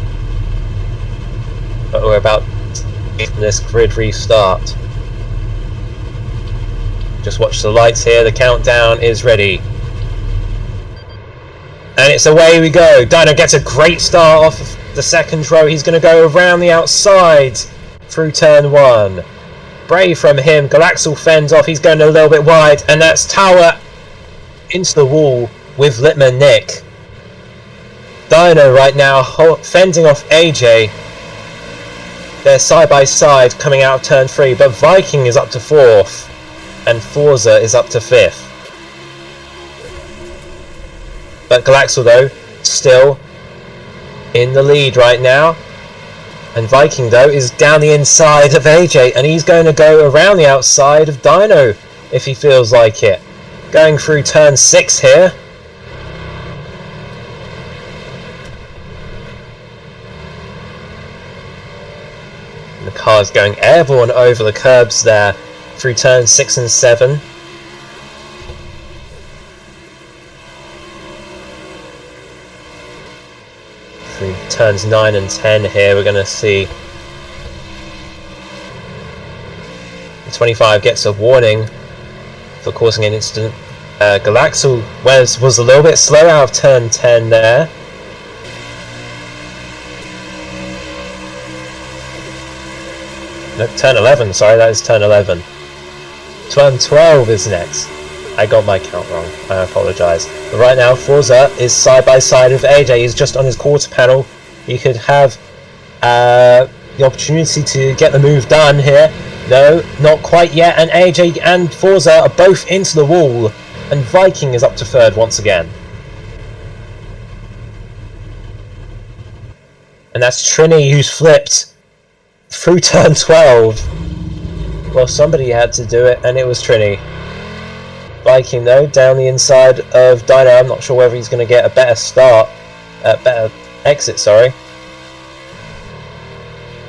But we're about to get this grid restart. Just watch the lights here, the countdown is ready. And it's away we go. Dino gets a great start off of the second row. He's going to go around the outside through turn 1. Brave from him. Galaxel fends off. He's going a little bit wide. And that's Tower into the wall with Litman Nick. Dino right now fending off AJ. They're side by side coming out of turn 3. But Viking is up to 4th. And Forza is up to 5th. But Galaxel though, still in the lead right now. And Viking though is down the inside of AJ, and he's going to go around the outside of Dino if he feels like it. Going through turn 6 here. And the car's going airborne over the curbs there through turn 6 and 7. Through turns 9 and 10 here, we're going to see 25 gets a warning for causing an incident. Galaxel was a little bit slow out of turn 10 there. No, turn 11, sorry, that is turn 11. Turn 12 is next. I got my count wrong, I apologise. But right now, Forza is side by side with AJ. He's just on his quarter panel. He could have the opportunity to get the move done here. No, not quite yet. And AJ and Forza are both into the wall. And Viking is up to 3rd once again. And that's Trini who's flipped through turn 12. Well, somebody had to do it, and it was Trini. Viking though, down the inside of Dino. I'm not sure whether he's going to get a better start, better exit, sorry.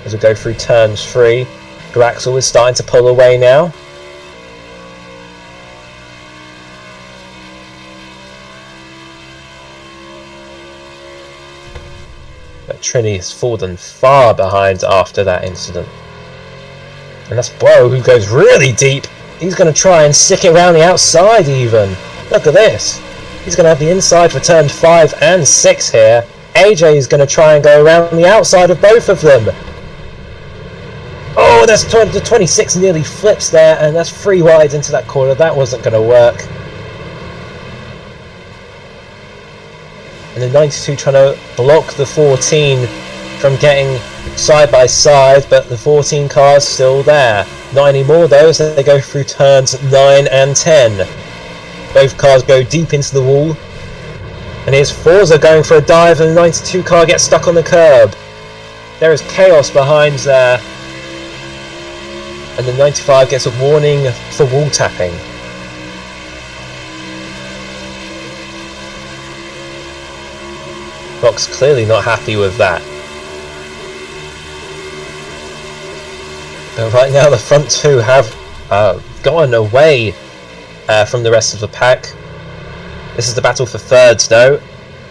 As we go through turn 3, Galaxel is starting to pull away now. But Trini has fallen far behind after that incident. And that's Bro who goes really deep. He's going to try and stick it around the outside even. Look at this. He's going to have the inside for turn 5 and 6 here. AJ is going to try and go around the outside of both of them. Oh, that's the 26 nearly flips there, and that's 3 wide into that corner. That wasn't going to work. And the 92 trying to block the 14 from getting side by side, but the 14 car's still there. Not anymore though, as they go through turns 9 and 10. Both cars go deep into the wall. And here's Forza going for a dive, and the 92 car gets stuck on the curb. There is chaos behind there. And the 95 gets a warning for wall tapping. Fox clearly not happy with that. Right now, the front two have gone away from the rest of the pack. This is the battle for thirds, though.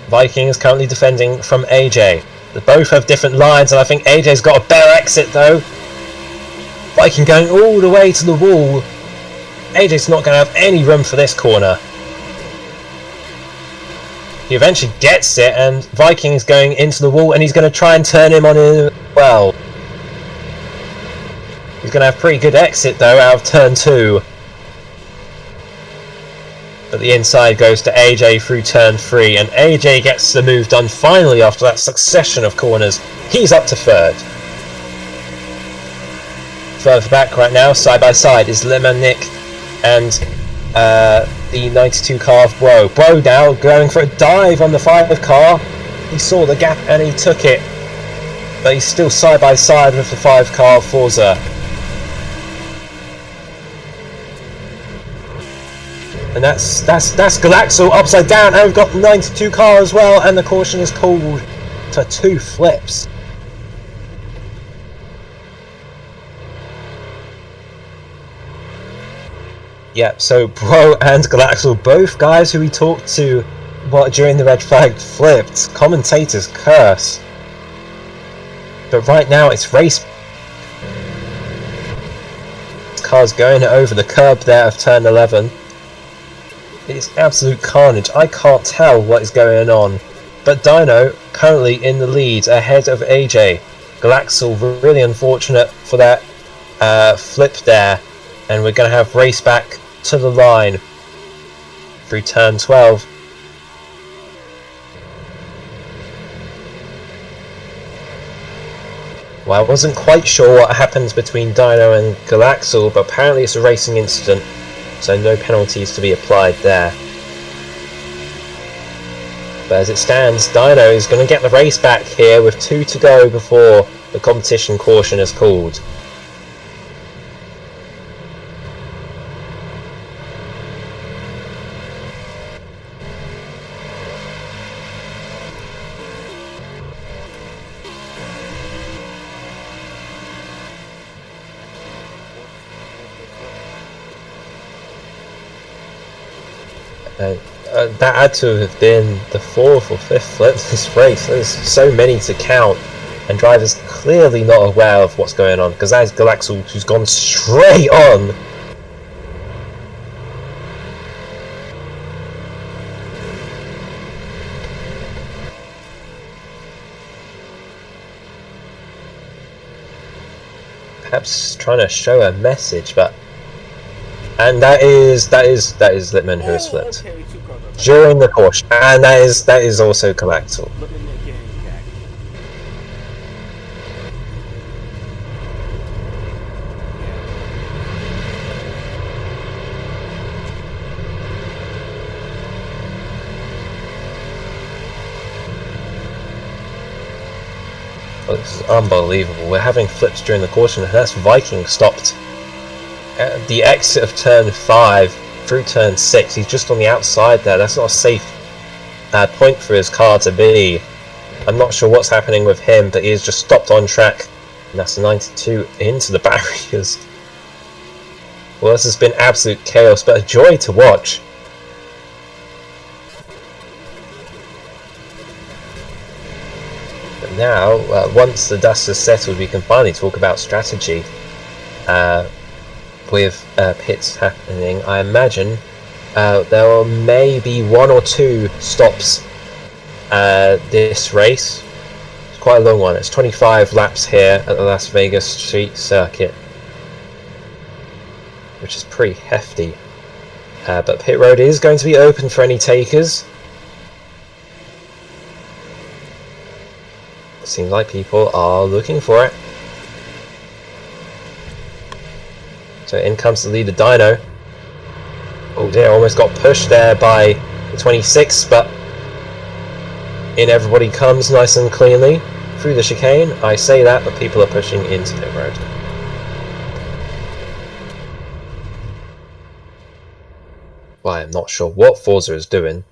Viking is currently defending from AJ. They both have different lines, and I think AJ's got a better exit, though. Viking going all the way to the wall. AJ's not going to have any room for this corner. He eventually gets it, and Viking's going into the wall, and he's going to try and turn him on in as well. He's going to have pretty good exit, though, out of turn 2. But the inside goes to AJ through turn 3, and AJ gets the move done finally after that succession of corners. He's up to third. Further back right now, side by side, is Lemanik and the 92 car of Bro. Bro now going for a dive on the 5 car. He saw the gap and he took it. But he's still side by side with the 5 car of Forza. And that's Galaxo upside down, and we've got the 92 car as well, and the caution is called for 2 flips. Yep, so Bro and Galaxo, both guys who we talked to during the red flag, flipped. Commentators curse. But right now it's race. This car's going over the curb there of turn 11. It's absolute carnage. I can't tell what is going on. But Dino currently in the lead ahead of AJ. Galaxo really unfortunate for that flip there. And we're going to have race back to the line through turn 12. Well, I wasn't quite sure what happens between Dino and Galaxo, but apparently it's a racing incident, so no penalties to be applied there. But as it stands, Dino is going to get the race back here with 2 to go before the competition caution is called. That had to have been the 4th or 5th flip this race. There's so many to count, and drivers clearly not aware of what's going on, because that is Galaxo who's gone straight on. Perhaps trying to show a message, but and that is Littman who has flipped Okay, 2 cars up. during the caution, and that is also Galaxo. Look at Nick getting jacked. Oh, this is unbelievable. We're having flips during the caution, and that's Viking stopped at the exit of turn 5 through turn 6. He's just on the outside there. That's not a safe point for his car to be. I'm not sure what's happening with him, but he has just stopped on track, and that's the 92 into the barriers. Well, this has been absolute chaos, but a joy to watch. But now, once the dust has settled, we can finally talk about strategy. With pits happening, I imagine there may be 1 or 2 stops this race. It's quite a long one. It's 25 laps here at the Las Vegas Street Circuit, which is pretty hefty. But pit road is going to be open for any takers. It seems like people are looking for it. So in comes the leader, Dino. Oh dear, almost got pushed there by the 26, but in everybody comes nice and cleanly through the chicane. I say that, but people are pushing into pit road. Well, I'm not sure what Forza is doing.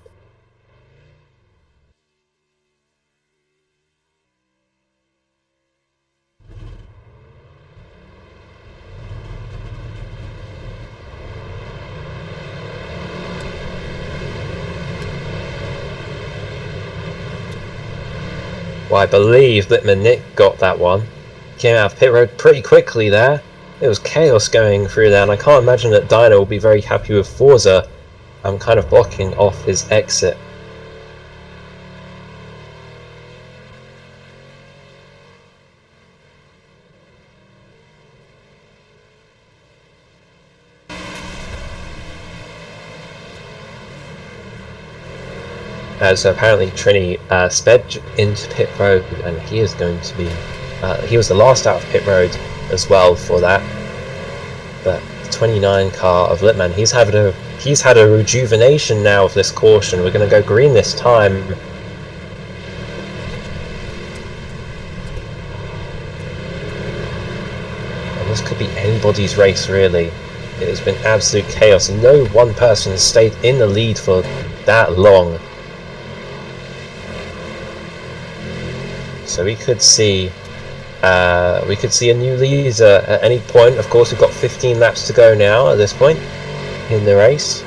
Well, I believe Littman Nick got that one. Came out of pit road pretty quickly there. It was chaos going through there, and I can't imagine that Dino will be very happy with Forza. I'm kind of blocking off his exit. So apparently Trini sped into pit road, and he is going to be... he was the last out of pit road as well for that. But the 29 car of Littman, he's had a rejuvenation now of this caution. We're going to go green this time. And this could be anybody's race, really. It has been absolute chaos. No one person has stayed in the lead for that long. So we could see a new leader at any point. Of course, we've got 15 laps to go now at this point in the race.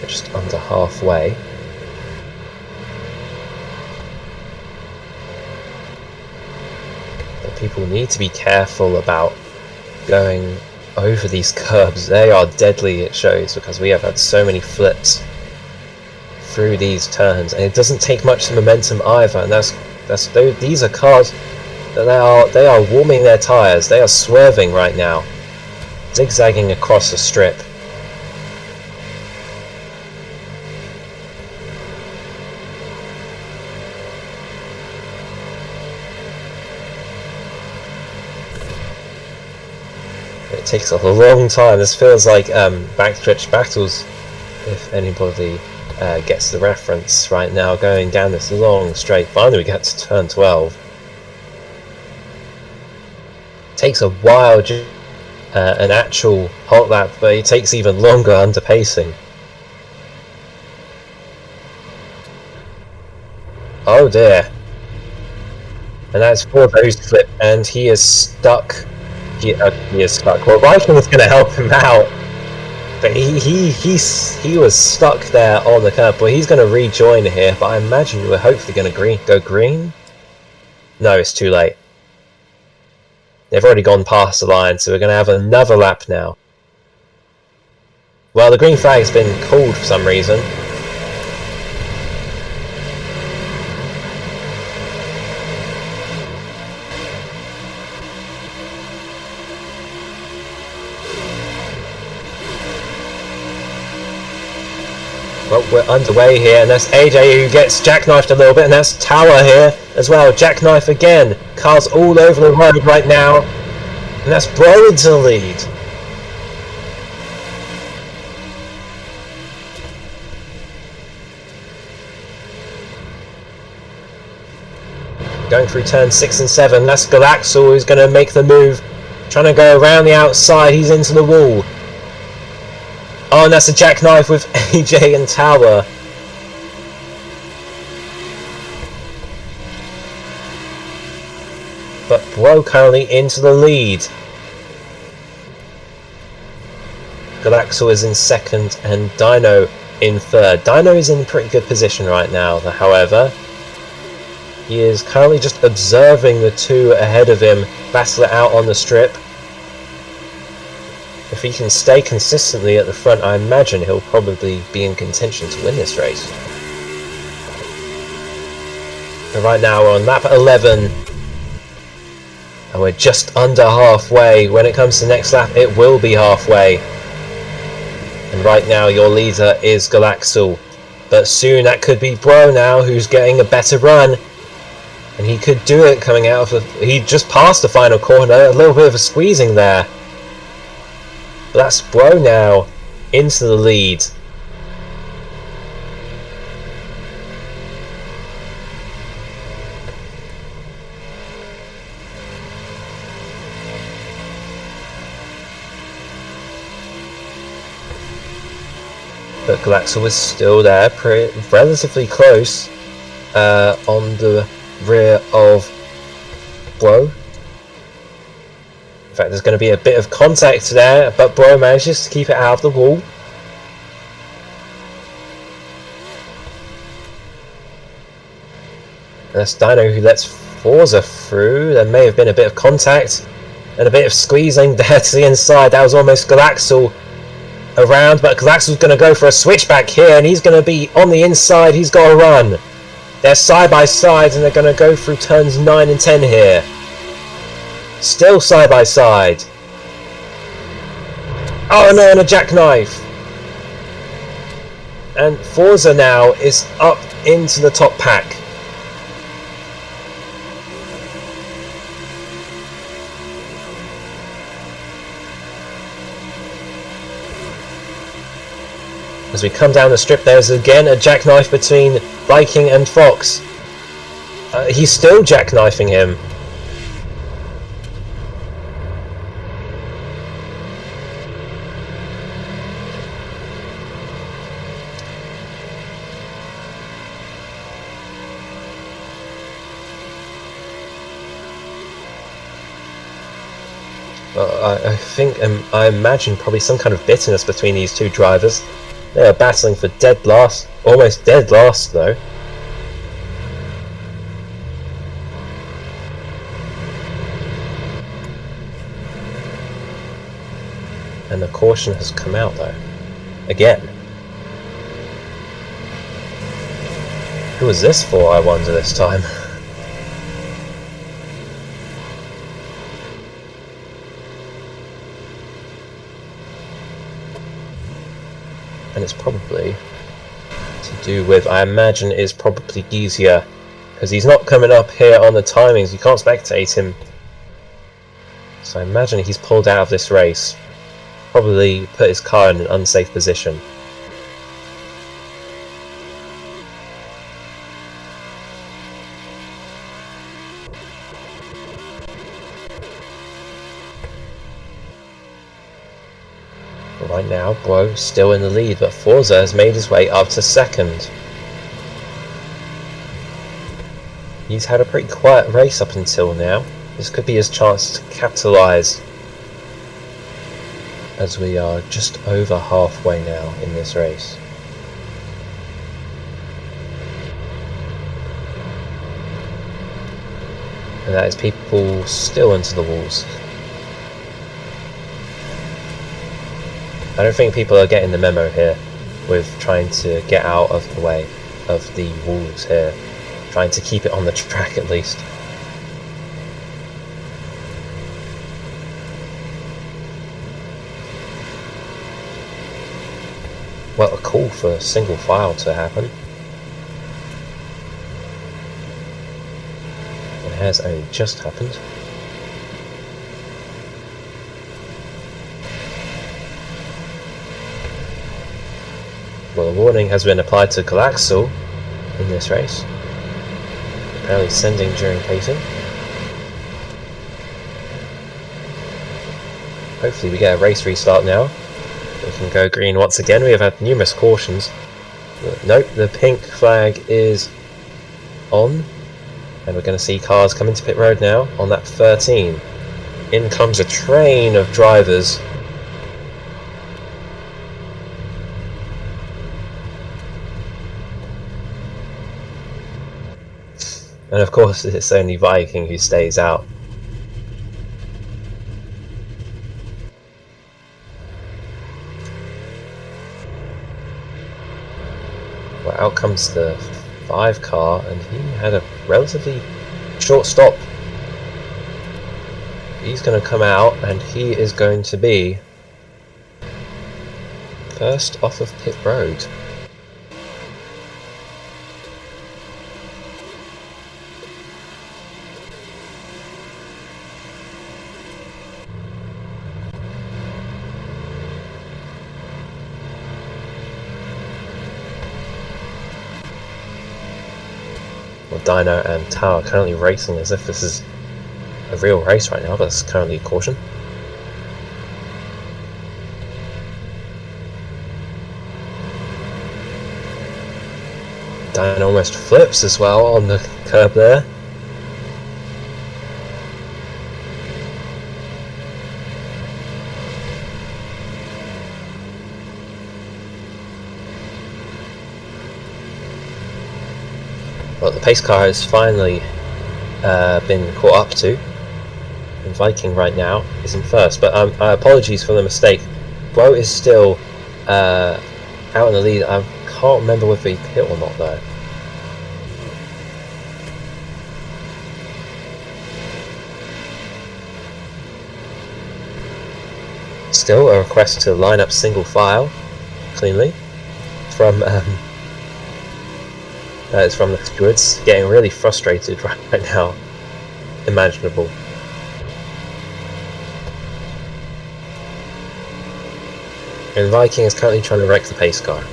We're just under halfway. But people need to be careful about going over these curbs. They are deadly, it shows, because we have had so many flips through these turns, and it doesn't take much momentum either. And these are cars that they are warming their tires. They are swerving right now, zigzagging across the strip. It takes a long time. This feels like backstretch battles, if anybody gets the reference right now, going down this long straight. Finally we get to turn 12. Takes a while, an actual hot lap, but it takes even longer under pacing. Oh dear. And that's for those flip, and he is stuck. He is stuck. Well, Viking is going to help him out. But he was stuck there on the curb. Well, he's going to rejoin here, but I imagine we're hopefully going to go green. No, it's too late. They've already gone past the line, so we're going to have another lap now. Well, the green flag's been called for some reason. Well, we're underway here, and that's AJ who gets jackknifed a little bit, and that's Tower here as well. Jackknife again. Cars all over the road right now, and that's Bro into the lead. Going through turns 6 and 7, that's Galaxel who's going to make the move. Trying to go around the outside, he's into the wall. Oh, and that's a jackknife with AJ and Tower. But Bro currently into the lead. Galaxel is in second and Dino in third. Dino is in pretty good position right now, however. He is currently just observing the two ahead of him battle it out on the strip. If he can stay consistently at the front, I imagine he'll probably be in contention to win this race. And right now we're on lap 11. And we're just under halfway. When it comes to next lap, it will be halfway. And right now your leader is Galaxel. But soon that could be Bro now, who's getting a better run. And he could do it coming out of the... He just passed the final corner. A little bit of a squeezing there. But that's Bro now into the lead. But Galaxel is still there, relatively close on the rear of Bro. In fact, there's going to be a bit of contact there, but Bro manages to keep it out of the wall. That's Dino who lets Forza through. There may have been a bit of contact and a bit of squeezing there to the inside. That was almost Galaxel around, but Galaxel's going to go for a switchback here, and he's going to be on the inside. He's got to run. They're side by side, and they're going to go through turns 9 and 10 here. Still side by side. Oh no, and a jackknife. And Forza now is up into the top pack. As we come down the strip, there's again a jackknife between Viking and Fox. He's still jackknifing him. I think, I imagine probably some kind of bitterness between these two drivers. They are battling for dead last, almost dead last though. And the caution has come out though. Again. Who was this for, I wonder, this time? And it's probably to do with, I imagine is probably easier because he's not coming up here on the timings, you can't spectate him, so I imagine he's pulled out of this race, probably put his car in an unsafe position. Right now, Bro still in the lead, but Forza has made his way up to second. He's had a pretty quiet race up until now. This could be his chance to capitalise, as we are just over halfway now in this race. And that is people still into the walls. I don't think people are getting the memo here with trying to get out of the way of the walls here, trying to keep it on the track at least. Well, a call for single file to happen. It has only just happened. Well, a warning has been applied to Galaxel in this race. Apparently sending during pacing. Hopefully we get a race restart now. We can go green once again. We have had numerous cautions. Nope, the pink flag is on. And we're going to see cars come into pit road now on lap 13. In comes a train of drivers. And of course it's only Viking who stays out. Well, out comes the 5 car, and he had a relatively short stop. He's going to come out, and he is going to be first off of pit road. Dino and Tower currently racing as if this is a real race right now, but it's currently caution. Dino almost flips as well on the curb there. Well, the pace car has finally been caught up to, and Viking right now is in first. But apologies for the mistake. Bro is still out in the lead. I can't remember whether he hit or not though. Still a request to line up single file cleanly from it's from the stewards, getting really frustrated right now. Imaginable. And Viking is currently trying to wreck the pace car.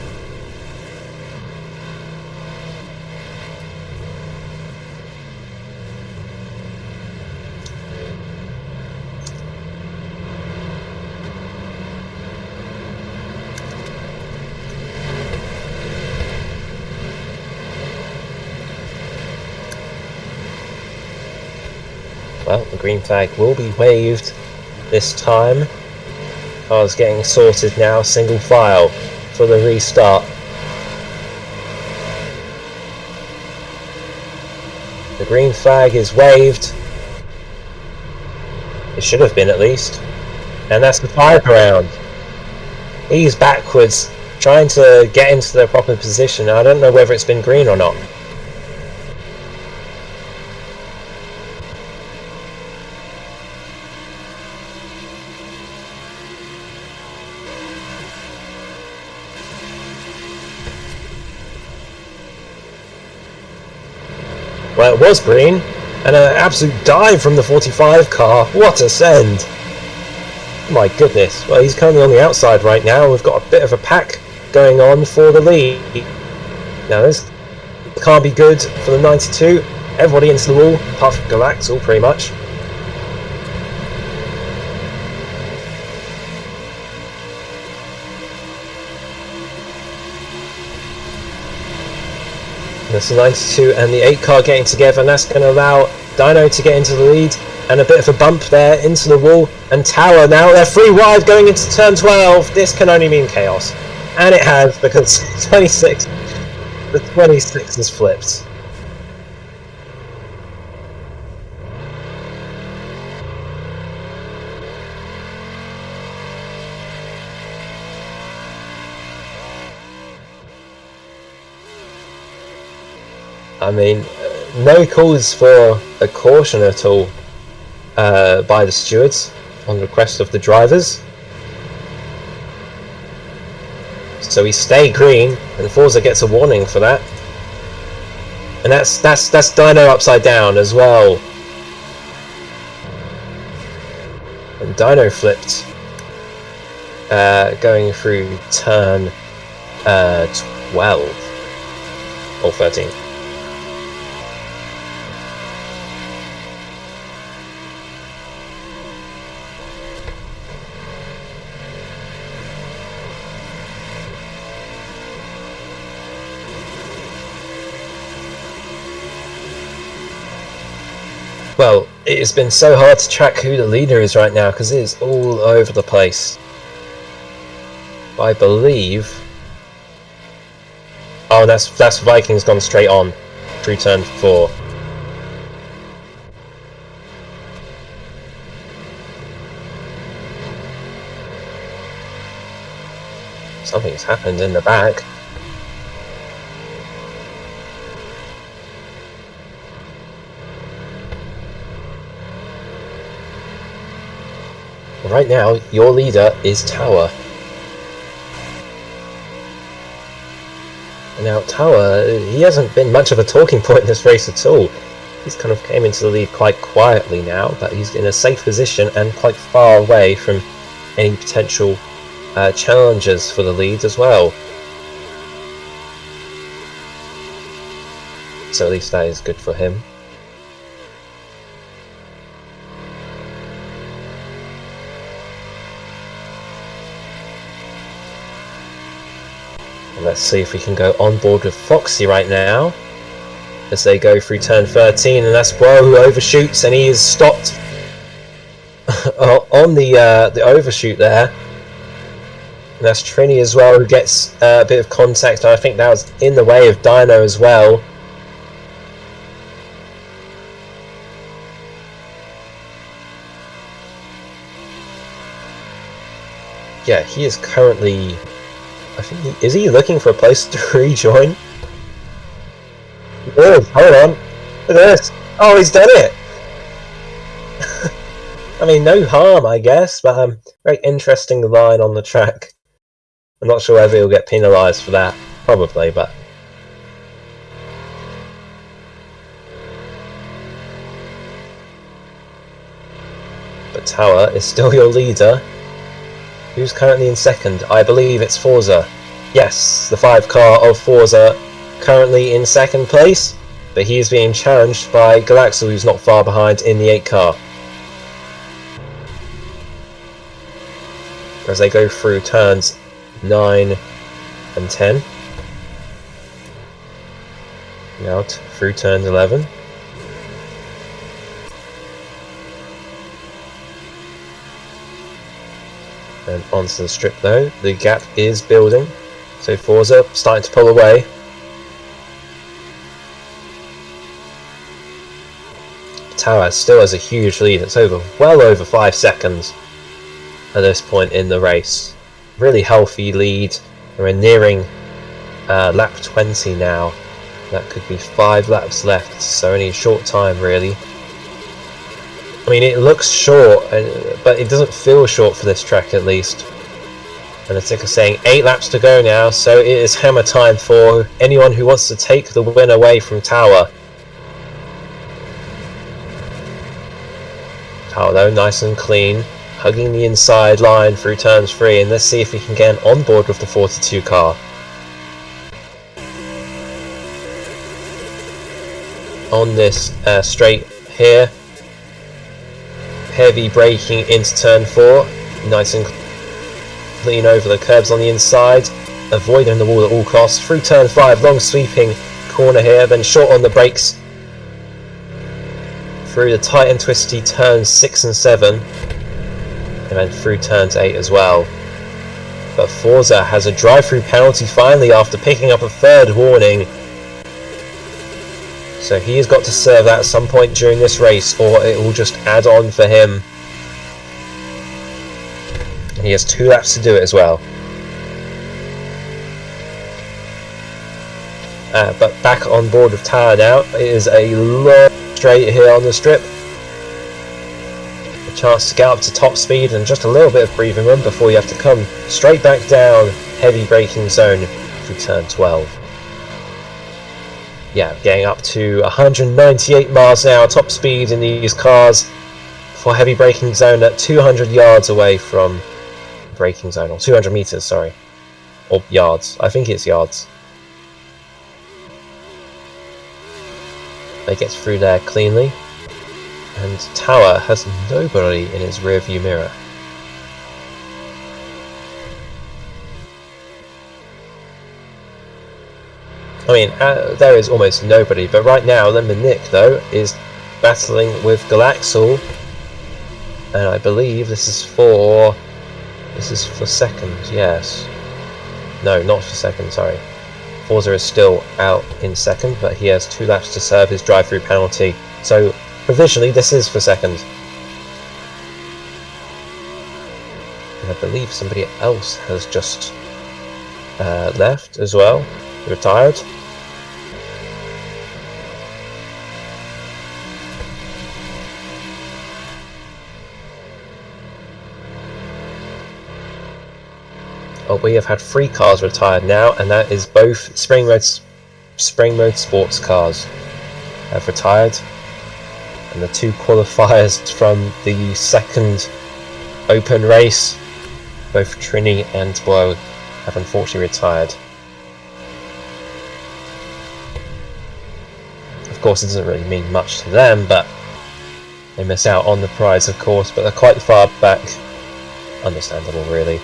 Well, the green flag will be waved this time. Car's getting sorted now, single file for the restart. The green flag is waved. It should have been at least. And that's the 5 round. He's backwards, trying to get into the proper position. I don't know whether it's been green or not. Well, it was green, and an absolute dive from the 45 car. What a send! Oh my goodness. Well, he's currently on the outside right now. We've got a bit of a pack going on for the lead. Now, this can't be good for the 92. Everybody into the wall, apart from Galaxel, pretty much. That's the 92 and the 8 car getting together, and that's going to allow Dino to get into the lead, and a bit of a bump there into the wall, and Tower now, they're 3 wide going into turn 12. This can only mean chaos, and it has, because the 26 is flipped. I mean, no calls for a caution at all by the stewards on request of the drivers. So we stay green, and Forza gets a warning for that. And that's Dino upside down as well. And Dino flipped, going through turn 12 or 13. Well, it has been so hard to track who the leader is right now because it is all over the place. I believe... Oh, that's Vikings gone straight on through turn 4. Something's happened in the back. Right now, your leader is Tower. Now, Tower, he hasn't been much of a talking point in this race at all. He's kind of came into the lead quite quietly now, but he's in a safe position and quite far away from any potential challengers for the lead as well. So at least that is good for him. Let's see if we can go on board with Foxy right now as they go through turn 13, and that's Bro who overshoots, and he is stopped on the overshoot there. And that's Trini as well who gets a bit of contact, and I think that was in the way of Dino as well. Yeah, he is currently... I think is he looking for a place to rejoin? Oh, hold on. Look at this. Oh, he's done it! I mean, no harm, I guess, but very interesting line on the track. I'm not sure whether he'll get penalised for that. Probably, but... But Tower is still your leader. Who's currently in second? I believe it's Forza. Yes, the 5 car of Forza currently in second place, but he is being challenged by Galaxel, who's not far behind in the 8 car. As they go through turns 9 and 10. Now through turns 11. And onto the strip though, the gap is building, so Forza starting to pull away. Tower still has a huge lead, it's well over 5 seconds at this point in the race. Really healthy lead, we're nearing lap 20 now. That could be 5 laps left, so only a short time really. I mean, it looks short, but it doesn't feel short for this track at least. And the ticker saying 8 laps to go now, so it is hammer time for anyone who wants to take the win away from Tower. Tower though, nice and clean, hugging the inside line through turns 3, and let's see if he can get on board with the 42 car. On this straight here. Heavy braking into turn 4, nice and clean over the curbs on the inside, avoiding the wall at all costs, through turn 5, long sweeping corner here, then short on the brakes, through the tight and twisty turns 6 and 7, and then through turns 8 as well. But Forza has a drive-through penalty finally after picking up a 3rd warning. So he has got to serve that at some point during this race, or it will just add on for him. And he has 2 laps to do it as well. But back on board with Tower now. It is a long straight here on the strip. A chance to get up to top speed and just a little bit of breathing room before you have to come straight back down heavy braking zone through turn 12. Yeah, getting up to 198 miles an hour top speed in these cars for heavy braking zone at 200 yards away from braking zone, or 200 meters, sorry, or yards. I think it's yards. They get through there cleanly, and Tower has nobody in his rear view mirror. I mean, there is almost nobody, but right now Nick though is battling with Galaxel, and I believe this is for second. Yes, no, not for second. Sorry, Forza is still out in second, but he has 2 laps to serve his drive-through penalty. So provisionally, this is for second. And I believe somebody else has just left as well, retired. Oh, we have had 3 cars retired now, and that is both Spring Mode sports cars have retired, and the 2 qualifiers from the second open race, both Trini and Boyle, have unfortunately retired. Of course, it doesn't really mean much to them, but they miss out on the prize, of course, but they're quite far back. Understandable, really.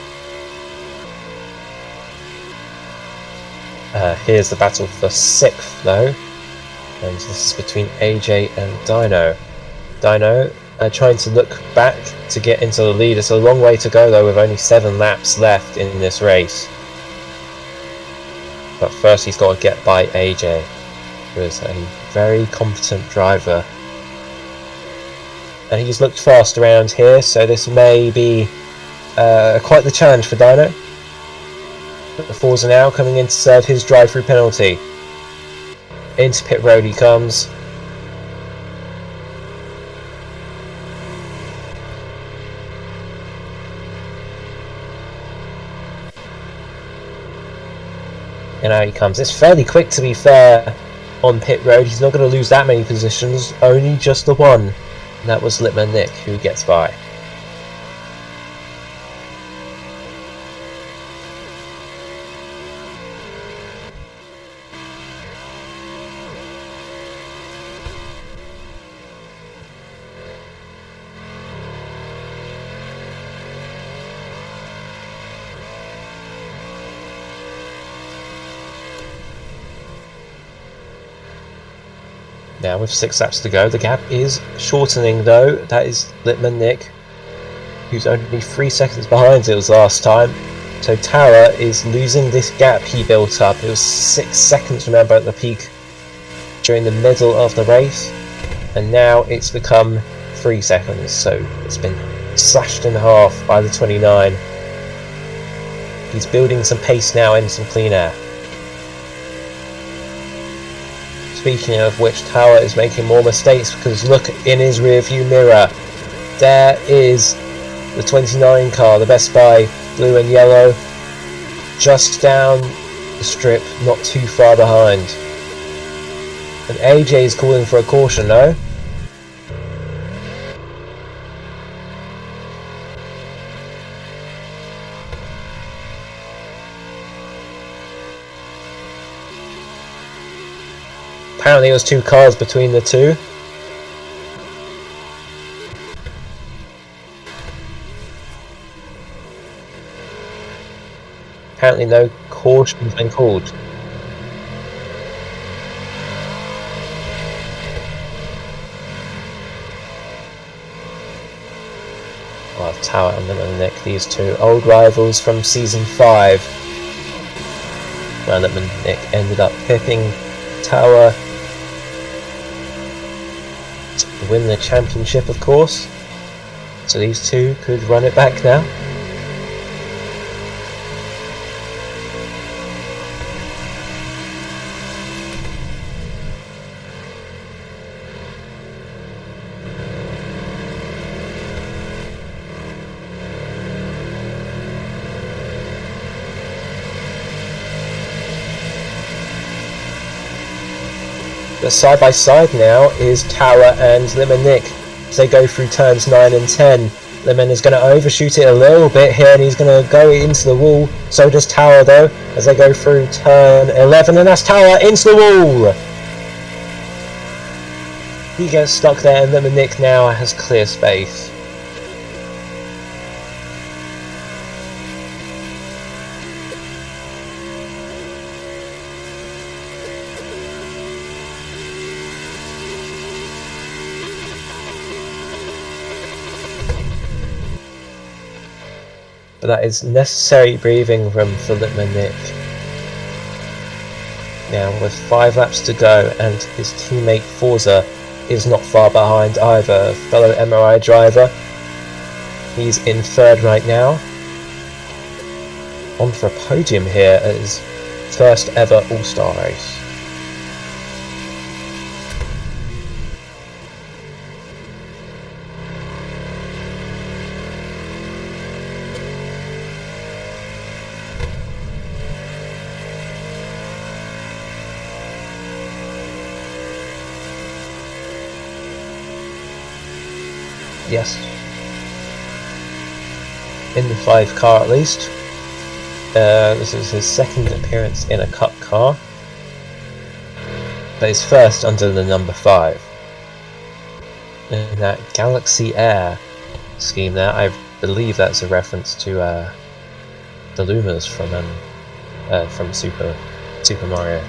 Here's the battle for 6th though, and this is between AJ and Dino. Dino trying to look back to get into the lead. It's a long way to go though, with only 7 laps left in this race. But first he's got to get by AJ, who is a very competent driver. And he's looked fast around here, so this may be quite the challenge for Dino. The Forza now coming in to serve his drive-through penalty. Into pit road he comes. And out he comes. It's fairly quick, to be fair, on pit road. He's not going to lose that many positions, only just the one. And that was Litman Nick who gets by. Now with 6 laps to go, the gap is shortening though. That is Litman Nick, who's only 3 seconds behind it was last time. So Tower is losing this gap he built up. It was 6 seconds, remember, at the peak during the middle of the race. And now it's become 3 seconds, so it's been slashed in half by the 29. He's building some pace now and some clean air. Speaking of which, Tower is making more mistakes because look in his rear view mirror. There is the 29 car, the Best Buy, blue and yellow, just down the strip, not too far behind. And AJ is calling for a caution, no? Apparently it was 2 cars between the two. Apparently no caution's been called. Well, Tower and Litman Nick, these two old rivals from season 5. Where Litman Nick ended up pipping Tower to win the championship, of course. So these two could run it back now. The side by side now is Tower and Litman Nick as they go through turns 9 and 10. Litman is going to overshoot it a little bit here and he's going to go into the wall. So does Tower though as they go through turn 11, and that's Tower into the wall. He gets stuck there and Litman Nick now has clear space. But that is necessary breathing room for Litman Nick. Now with 5 laps to go and his teammate Forza is not far behind either, fellow MRI driver. He's in 3rd right now. On for a podium here at his first ever All-Star race. Yes. In the 5 car at least. This is his 2nd appearance in a Cup car. But his first under the number 5. In that Galaxy Air scheme there, I believe that's a reference to the Lumas from Super Mario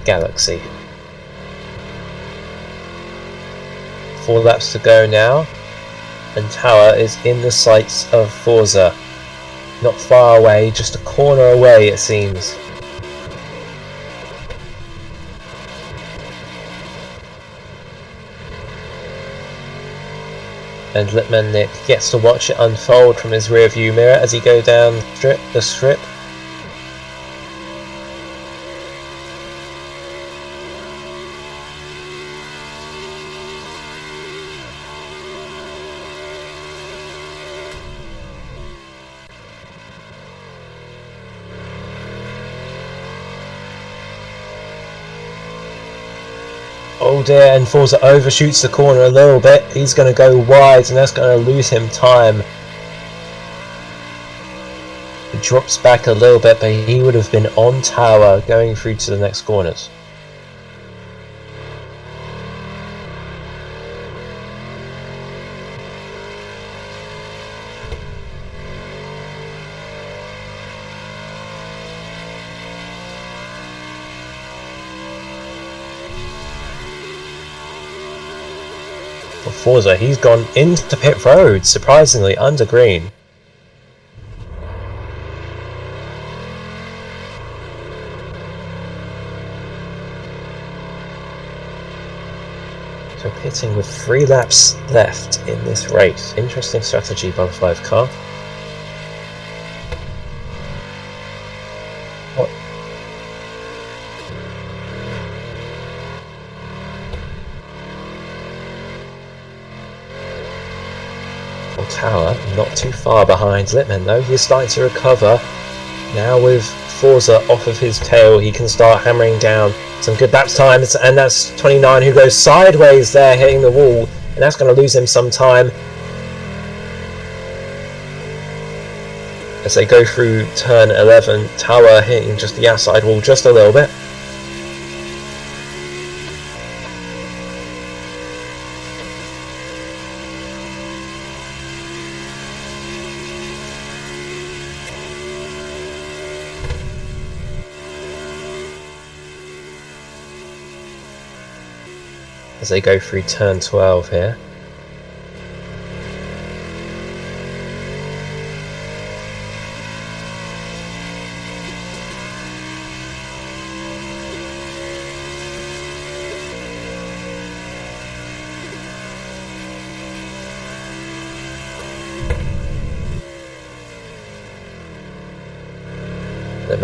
Galaxy. 4 laps to go now, and Tower is in the sights of Forza. Not far away, just a corner away it seems. And Litman Nick gets to watch it unfold from his rear view mirror as he goes down the strip. Oh dear, and Forza overshoots the corner a little bit. He's going to go wide and that's going to lose him time. He drops back a little bit, but he would have been on tower going through to the next corners. For Forza, he's gone into pit road, surprisingly under green. So pitting with 3 laps left in this race. Interesting strategy by the 5 car. Tower, not too far behind Litman though. He's starting to recover. Now with Forza off of his tail, he can start hammering down some good lap times, and that's 29 who goes sideways there, hitting the wall, and that's going to lose him some time. As they go through turn 11, Tower hitting just the outside wall just a little bit. As they go through turn 12 here.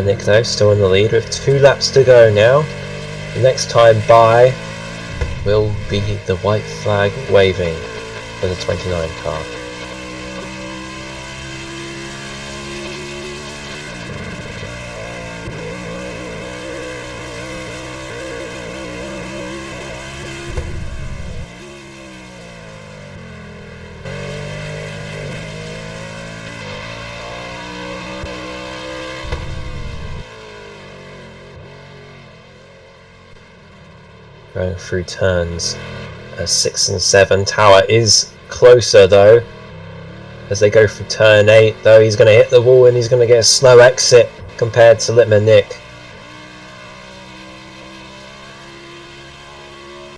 Nick though still in the lead with 2 laps to go now. The next time by will be the white flag waving for the 29 car. Going through turns 6 and 7. Tower is closer though. As they go through turn 8 though, he's going to hit the wall and he's going to get a slow exit compared to Litman Nick.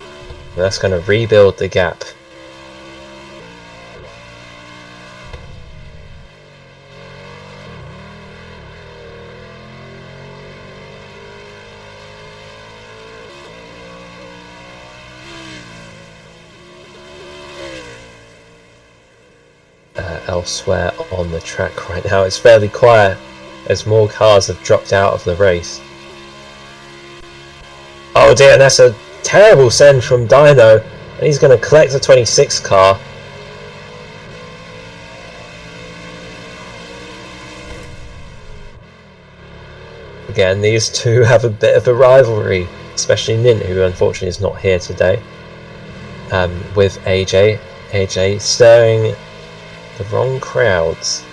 And that's going to rebuild the gap. Elsewhere on the track right now, it's fairly quiet as more cars have dropped out of the race. Oh dear, and that's a terrible send from Dino, and he's going to collect a 26 car. Again, these two have a bit of a rivalry, especially Nint, who unfortunately is not here today, with AJ. AJ stirring the wrong crowds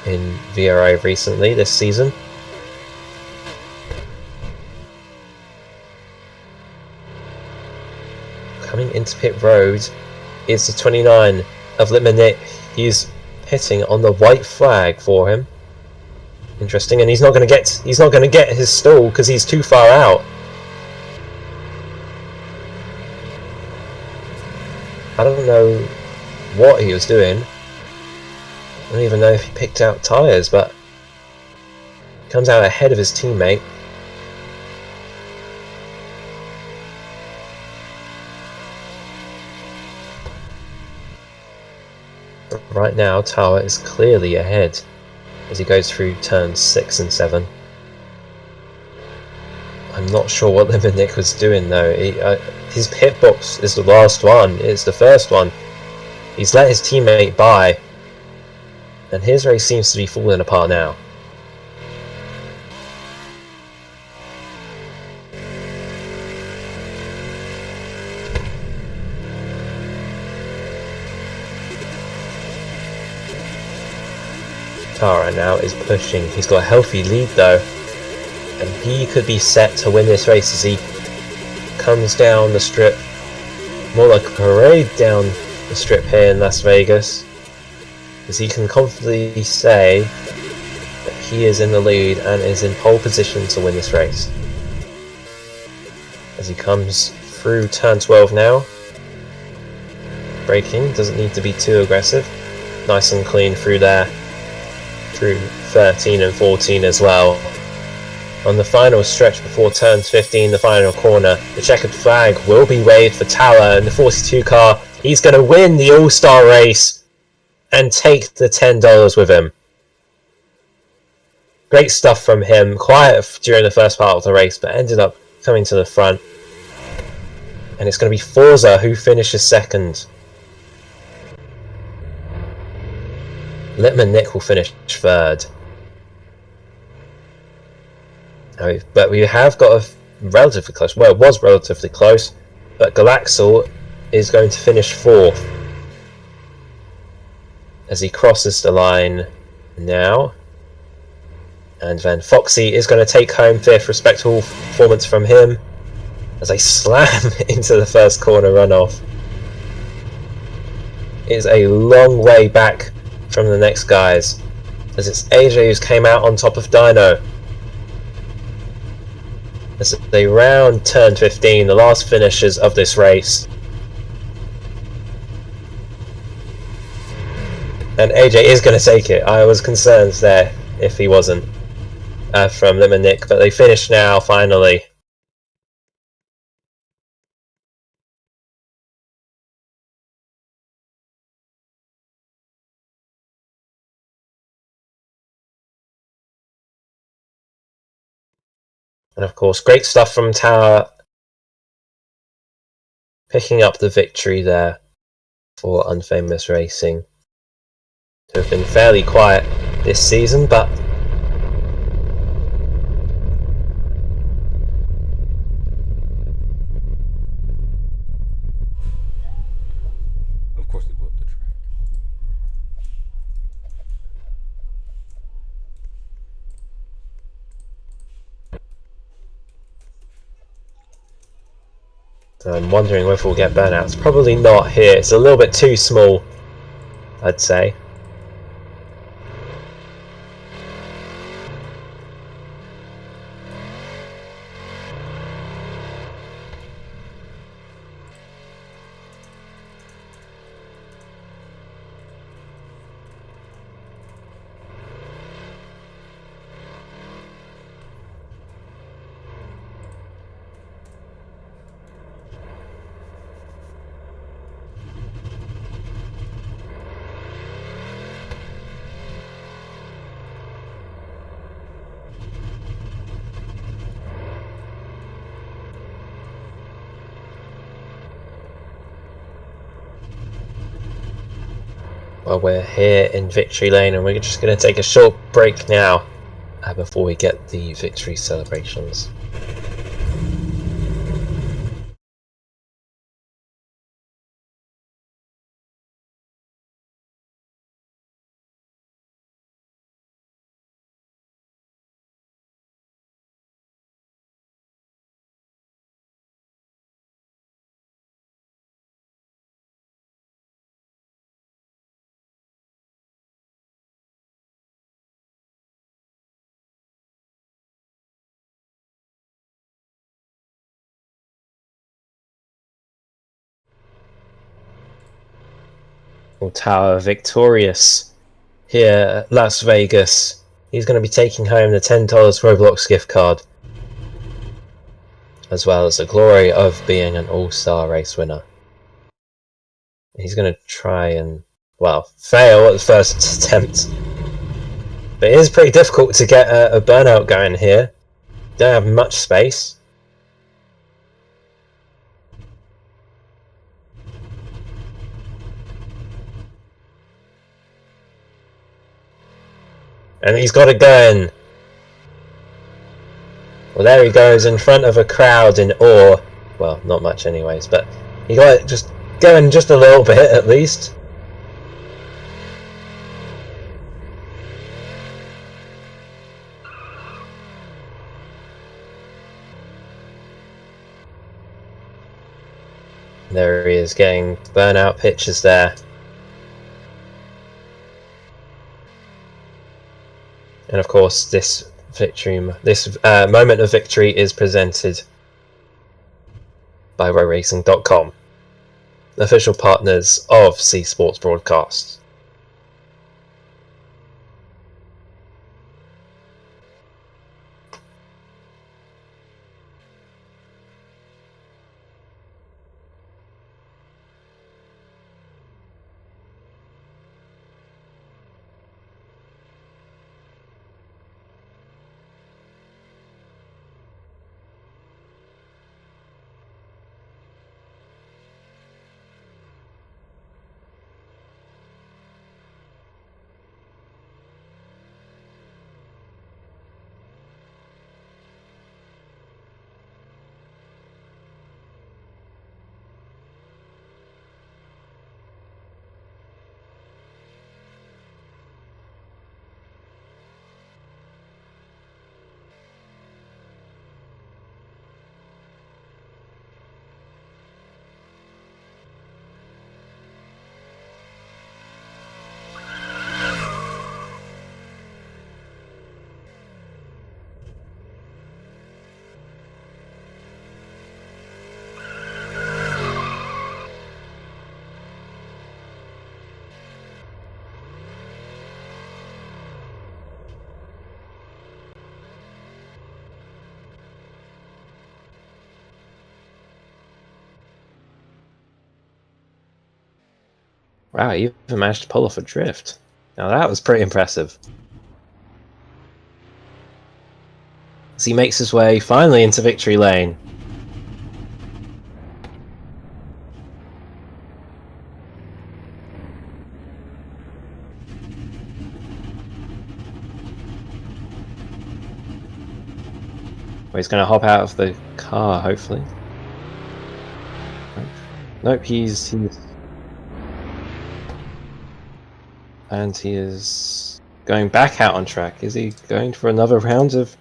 in VRA recently this season. Coming into pit road is the 29 of Litman Nick. He's pitting on the white flag for him. Interesting, and he's not going to get his stall because he's too far out. I don't know what he was doing. I don't even know if he picked out tyres, but he comes out ahead of his teammate. But right now, Tower is clearly ahead as he goes through turns 6 and 7. I'm not sure what Nick was doing though. His hitbox is the last one, it's the first one. He's let his teammate by, and his race seems to be falling apart now. Tara now is pushing. He's got a healthy lead though, and he could be set to win this race as he comes down the strip, more like a parade down the strip here in Las Vegas, as he can confidently say that he is in the lead and is in pole position to win this race. As he comes through turn 12 now, braking, doesn't need to be too aggressive, nice and clean through there, through 13 and 14 as well. On the final stretch before turns 15, the final corner, the checkered flag will be waved for Tower, and the 42 car, he's going to win the All-Star Race and take the $10 with him. Great stuff from him, quiet during the first part of the race, but ended up coming to the front. And it's going to be Forza who finishes second. Littman Nick will finish third. But we have got a relatively close, well, it was relatively close, but Galaxel is going to finish fourth as he crosses the line now. And then Foxy is going to take home fifth, respectable performance from him as they slam into the first corner runoff. It is a long way back from the next guys, as it's AJ who's came out on top of Dino. As they round turn 15, the last finishers of this race. And AJ is going to take it. I was concerned there if he wasn't from Lim and Nick, but they finish now finally. And of course, great stuff from Tower, picking up the victory there for Unfamous Racing, who have been fairly quiet this season, but Of course they blew up the track. I'm wondering whether we'll get burnouts. Probably not here. It's a little bit too small, I'd say. Well, we're here in Victory Lane and we're just going to take a short break now before we get the victory celebrations. Tower victorious here at Las Vegas. He's going to be taking home the $10 Roblox gift card, as well as the glory of being an all-star race winner. He's going to try and well, fail at the first attempt. But it is pretty difficult to get a burnout going here. Don't have much space. And he's got it going. Well, there he goes in front of a crowd in awe. Well, not much anyways, but he got it just going just a little bit at least. There he is getting burnout pictures there. And of course, this moment of victory is presented by rowracing.com, official partners of C Sports Broadcast. Wow, he even managed to pull off a drift. Now that was pretty impressive. As he makes his way finally into victory lane. Well, he's going to hop out of the car, hopefully. Nope, he's... And he is going back out on track. Is he going for another round of...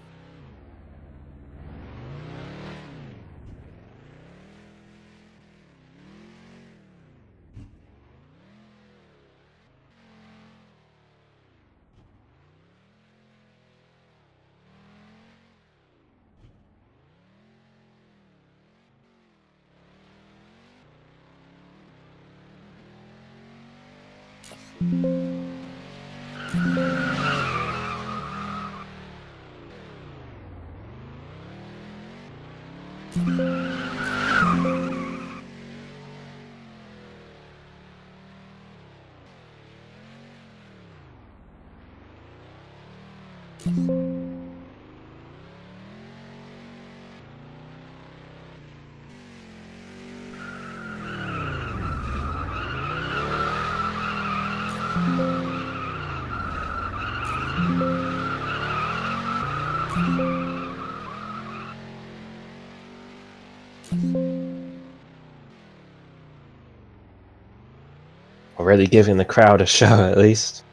Already giving the crowd a show, at least.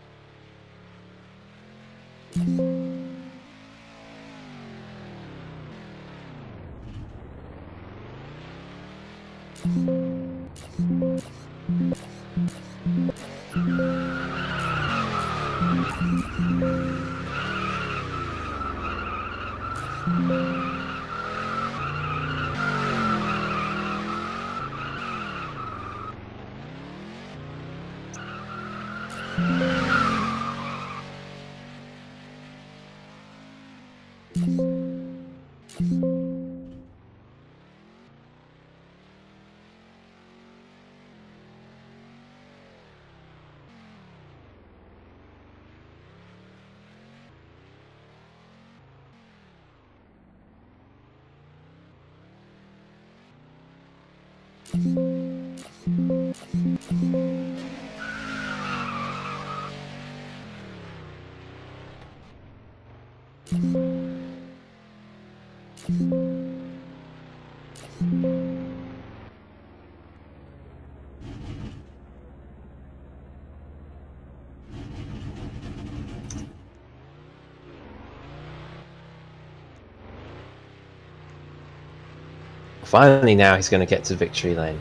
Finally, now he's going to get to victory lane.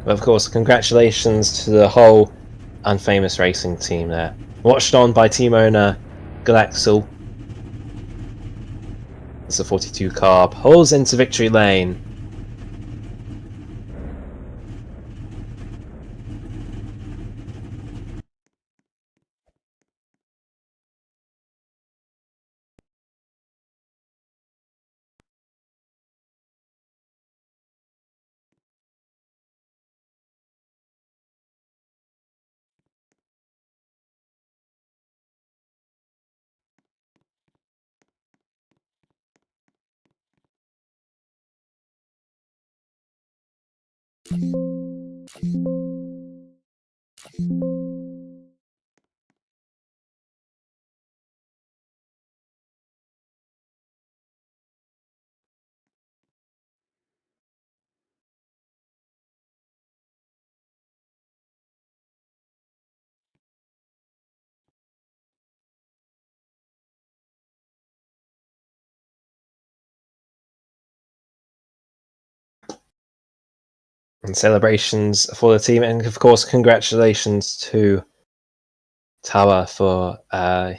But of course, congratulations to the whole Unfamous Racing team there. Watched on by team owner Galaxel. It's a 42 car, pulls into victory lane. And celebrations for the team, and of course, congratulations to Tower for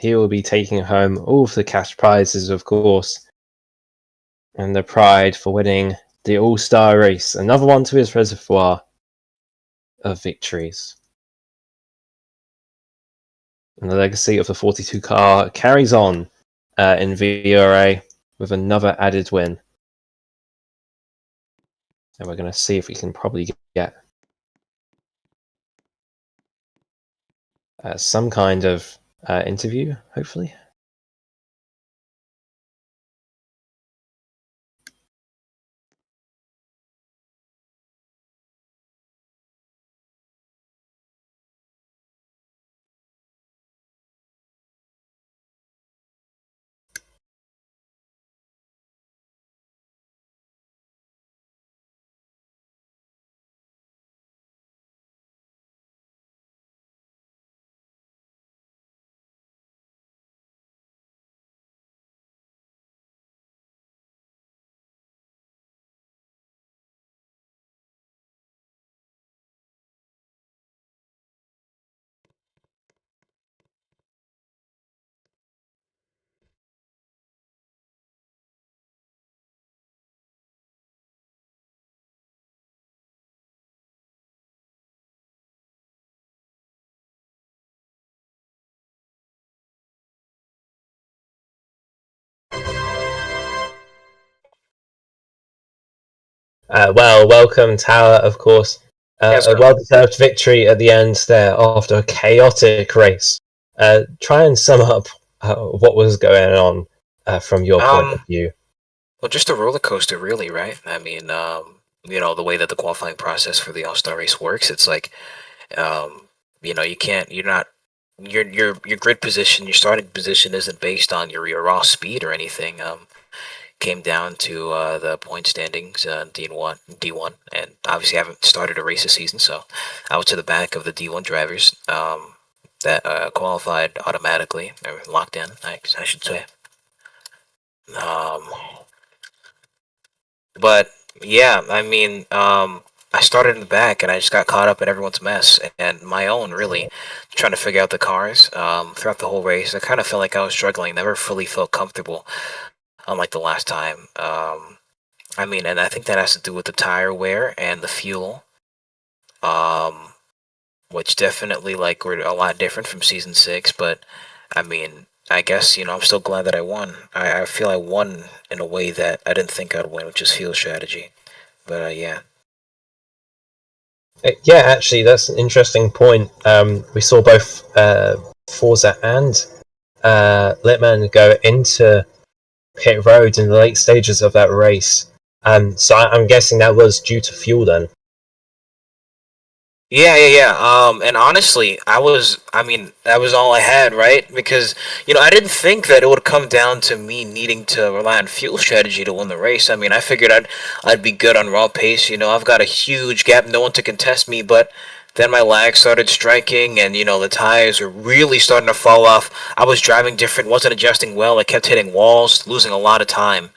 he will be taking home all of the cash prizes, of course, and the pride for winning the All-Star Race. Another one to his reservoir of victories. And the legacy of the 42 car carries on in VRA with another added win. And we're going to see if we can probably get some kind of interview, hopefully. Well, welcome, Tower, of course. Yes, a well-deserved victory at the end there after a chaotic race. Try and sum up what was going on from your point of view. Well, just a roller coaster, really, right? I mean, the way that the qualifying process for the All-Star Race works, it's like, your grid position, your starting position isn't based on your raw speed or anything. Came down to the point standings, D1, and obviously I haven't started a race this season, so I was to the back of the D1 drivers that qualified automatically, or locked in, I should say. But yeah, I mean, I started in the back and I just got caught up in everyone's mess and my own, really, trying to figure out the cars throughout the whole race. I kind of felt like I was struggling, never fully felt comfortable, unlike the last time. I mean, and I think that has to do with the tire wear and the fuel, which definitely were a lot different from season 6. But I mean, I guess I'm still glad that I won. I feel I won in a way that I didn't think I'd win, which is field strategy. But yeah. Yeah, actually, that's an interesting point. We saw both Forza and Litman go into pit road in the late stages of that race. So I'm guessing that was due to fuel then. Yeah. And honestly, I mean, that was all I had, right? Because, I didn't think that it would come down to me needing to rely on fuel strategy to win the race. I mean, I figured I'd be good on raw pace. I've got a huge gap, no one to contest me, but then my lag started striking, and the tires were really starting to fall off. I was driving different, wasn't adjusting well. I kept hitting walls, losing a lot of time.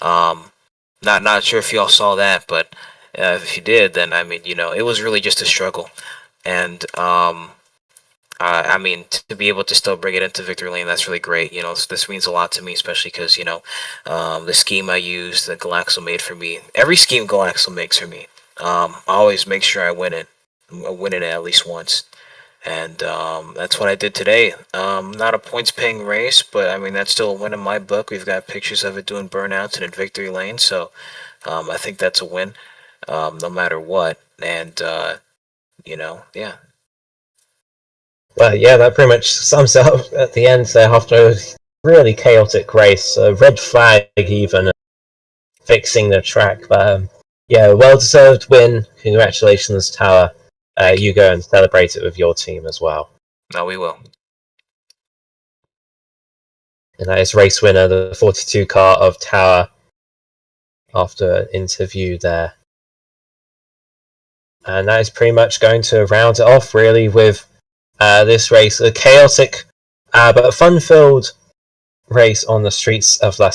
Um, not sure if y'all saw that, but if you did, then I mean, it was really just a struggle. And I mean, to be able to still bring it into victory lane, that's really great. This means a lot to me, especially because the scheme I used that Galaxo made for me. Every scheme Galaxo makes for me, I always make sure I win it. I win it at least once. And that's what I did today. Not a points-paying race, but I mean that's still a win in my book. We've got pictures of it doing burnouts and in victory lane, so I think that's a win, no matter what. And yeah. Well, yeah, that pretty much sums it up at the end there after a really chaotic race. Red flag even, fixing the track. But yeah, well-deserved win. Congratulations, Tower. You go and celebrate it with your team as well. No, we will. And that is race winner, the 42 car of Tower, after an interview there. And that is pretty much going to round it off, really, with this race. A chaotic but fun-filled race on the streets of Las